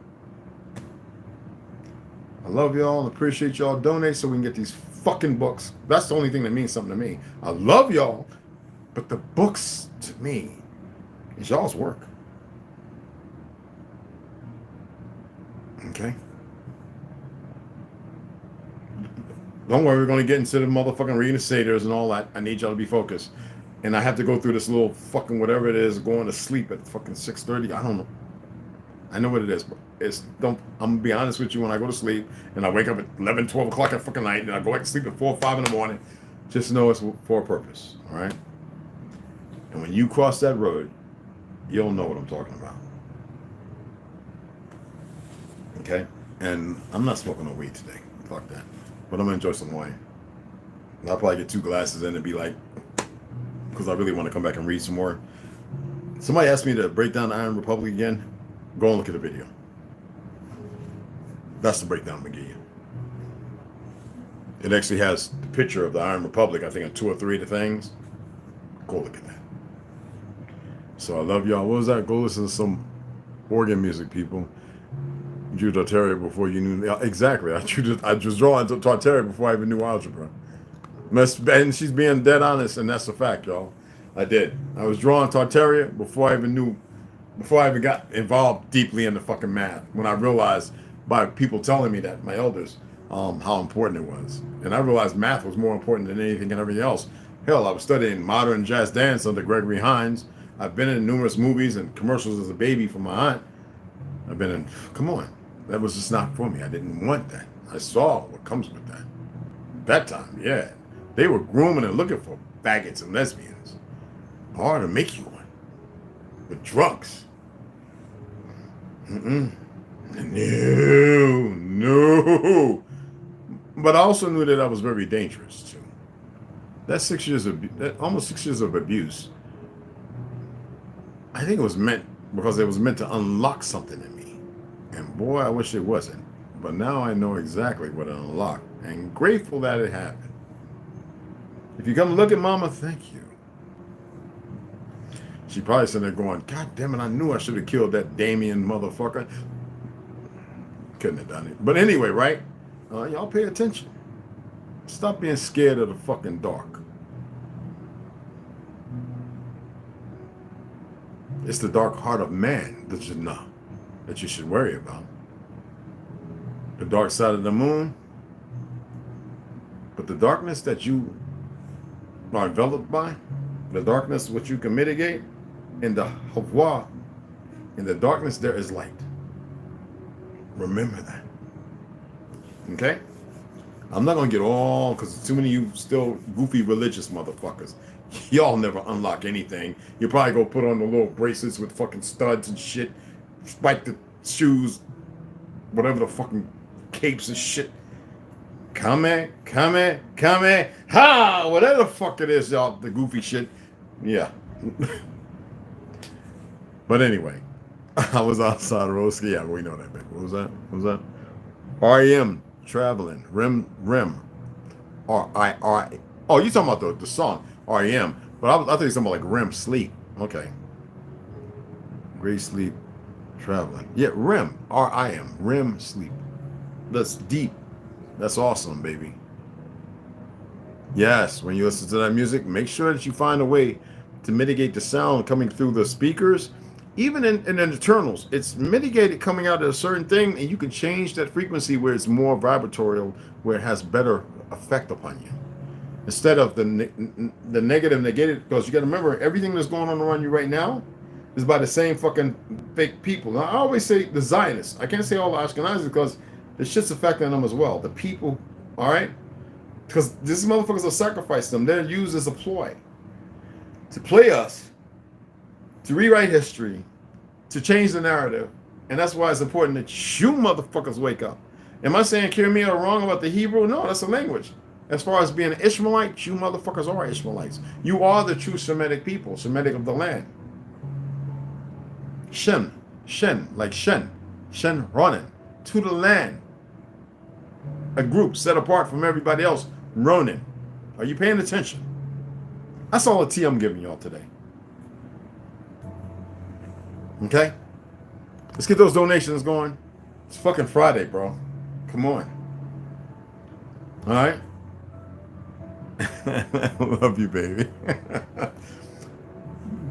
I love y'all and appreciate y'all. Donate so we can get these fucking books. That's the only thing that means something to me. I love y'all, but the books to me is y'all's work. Okay? Don't worry, we're going to get into the motherfucking reading the Seders and all that. I need y'all to be focused. And I have to go through this little fucking whatever it is, going to sleep at fucking 6:30. I don't know. I know what it is, but I'm going to be honest with you, when I go to sleep and I wake up at 11, 12 o'clock at fucking night and I go back to sleep at 4 or 5 in the morning, just know it's for a purpose, all right? And when you cross that road, you'll know what I'm talking about. Okay? And I'm not smoking no weed today. Fuck that. But I'm going to enjoy some wine. I'll probably get 2 glasses in and be like, because I really want to come back and read some more. Somebody asked me to break down the Iron Republic again. Go and look at the video. That's the breakdown I'm going to give you. It actually has the picture of the Iron Republic, I think, on 2 or 3 of the things. Go look at that. So I love y'all. What was that? Go listen to some organ music, people. Drew Tartaria before you knew. Exactly. I was drawing Tartaria before I even knew algebra. And she's being dead honest, and that's a fact, y'all. I did. I was drawing Tartaria before I even got involved deeply in the fucking math. When I realized by people telling me that, my elders, how important it was. And I realized math was more important than anything and everything else. Hell, I was studying modern jazz dance under Gregory Hines. I've been in numerous movies and commercials as a baby for my aunt. I've been in, come on. That was just not for me. I didn't want that. I saw what comes with that. That time, yeah. They were grooming and looking for faggots and lesbians. Hard to make you one. With drugs. No. But I also knew that I was very dangerous too. That almost 6 years of abuse, I think it was meant because it was meant to unlock something in me. And boy, I wish it wasn't. But now I know exactly what it unlocked. And grateful that it happened. If you come look at Mama, thank you. She probably sitting there going, God damn it, I knew I should have killed that Damien motherfucker. Couldn't have done it. But anyway, right? Y'all pay attention. Stop being scared of the fucking dark. It's the dark heart of man that you should worry about. The dark side of the moon. But the darkness that you are enveloped by, the darkness which you can mitigate, in the Hawa, in the darkness there is light. Remember that. Okay? I'm not going to get all, because too many of you still goofy religious motherfuckers. Y'all never unlock anything. You probably go put on the little bracelets with fucking studs and shit, spike the shoes, whatever the fucking capes and shit. Come in, ha! Whatever the fuck it is, y'all, the goofy shit. Yeah. But anyway, I was outside of Roski. Yeah, we know that, baby. What was that? REM, Traveling, REM, R-I-R. Oh, you talking about the song, REM. But I thought you were talking about like REM sleep. Okay. Great sleep, traveling. Yeah, REM, R-I-M, REM sleep. That's deep. That's awesome, baby. Yes, when you listen to that music, make sure that you find a way to mitigate the sound coming through the speakers. Even in the internals, it's mitigated coming out of a certain thing, and you can change that frequency where it's more vibratorial, where it has better effect upon you. instead of the negative negated. Because you got to remember, everything that's going on around you right now is by the same fucking fake people. Now, I always say the Zionists. I can't say all the Ashkenazis because the shit's affecting them as well. The people, all right? Because these motherfuckers will sacrifice them. They're used as a ploy to play us, to rewrite history, to change the narrative. And that's why it's important that you motherfuckers wake up. Am I saying Kirimia are wrong about the Hebrew? No, that's a language. As far as being an Ishmaelite, you motherfuckers are Ishmaelites. You are the true Semitic people, Semitic of the land. Shem, like Shen Ronan, to the land. A group set apart from everybody else, Ronin. Are you paying attention? That's all the tea I'm giving y'all today. Okay? Let's get those donations going. It's fucking Friday, bro. Come on. All right? Love you, baby.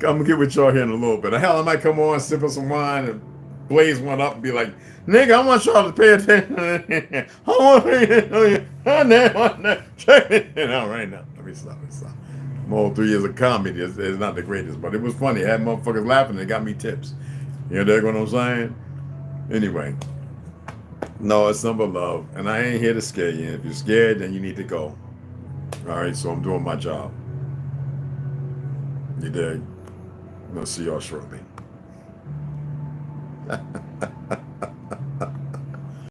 I'm gonna get with y'all here in a little bit. Hell, I might come on, sip on some wine, and blaze one up and be like, nigga, I want y'all to pay attention. I want to pay attention. Check it out right now. Let me stop. My whole 3 years of comedy is not the greatest, but it was funny. I had motherfuckers laughing and it got me tips. You know what I'm saying? Anyway. No, it's number love. And I ain't here to scare you. If you're scared, then you need to go. All right, so I'm doing my job. You dig? I'm going to see y'all shortly.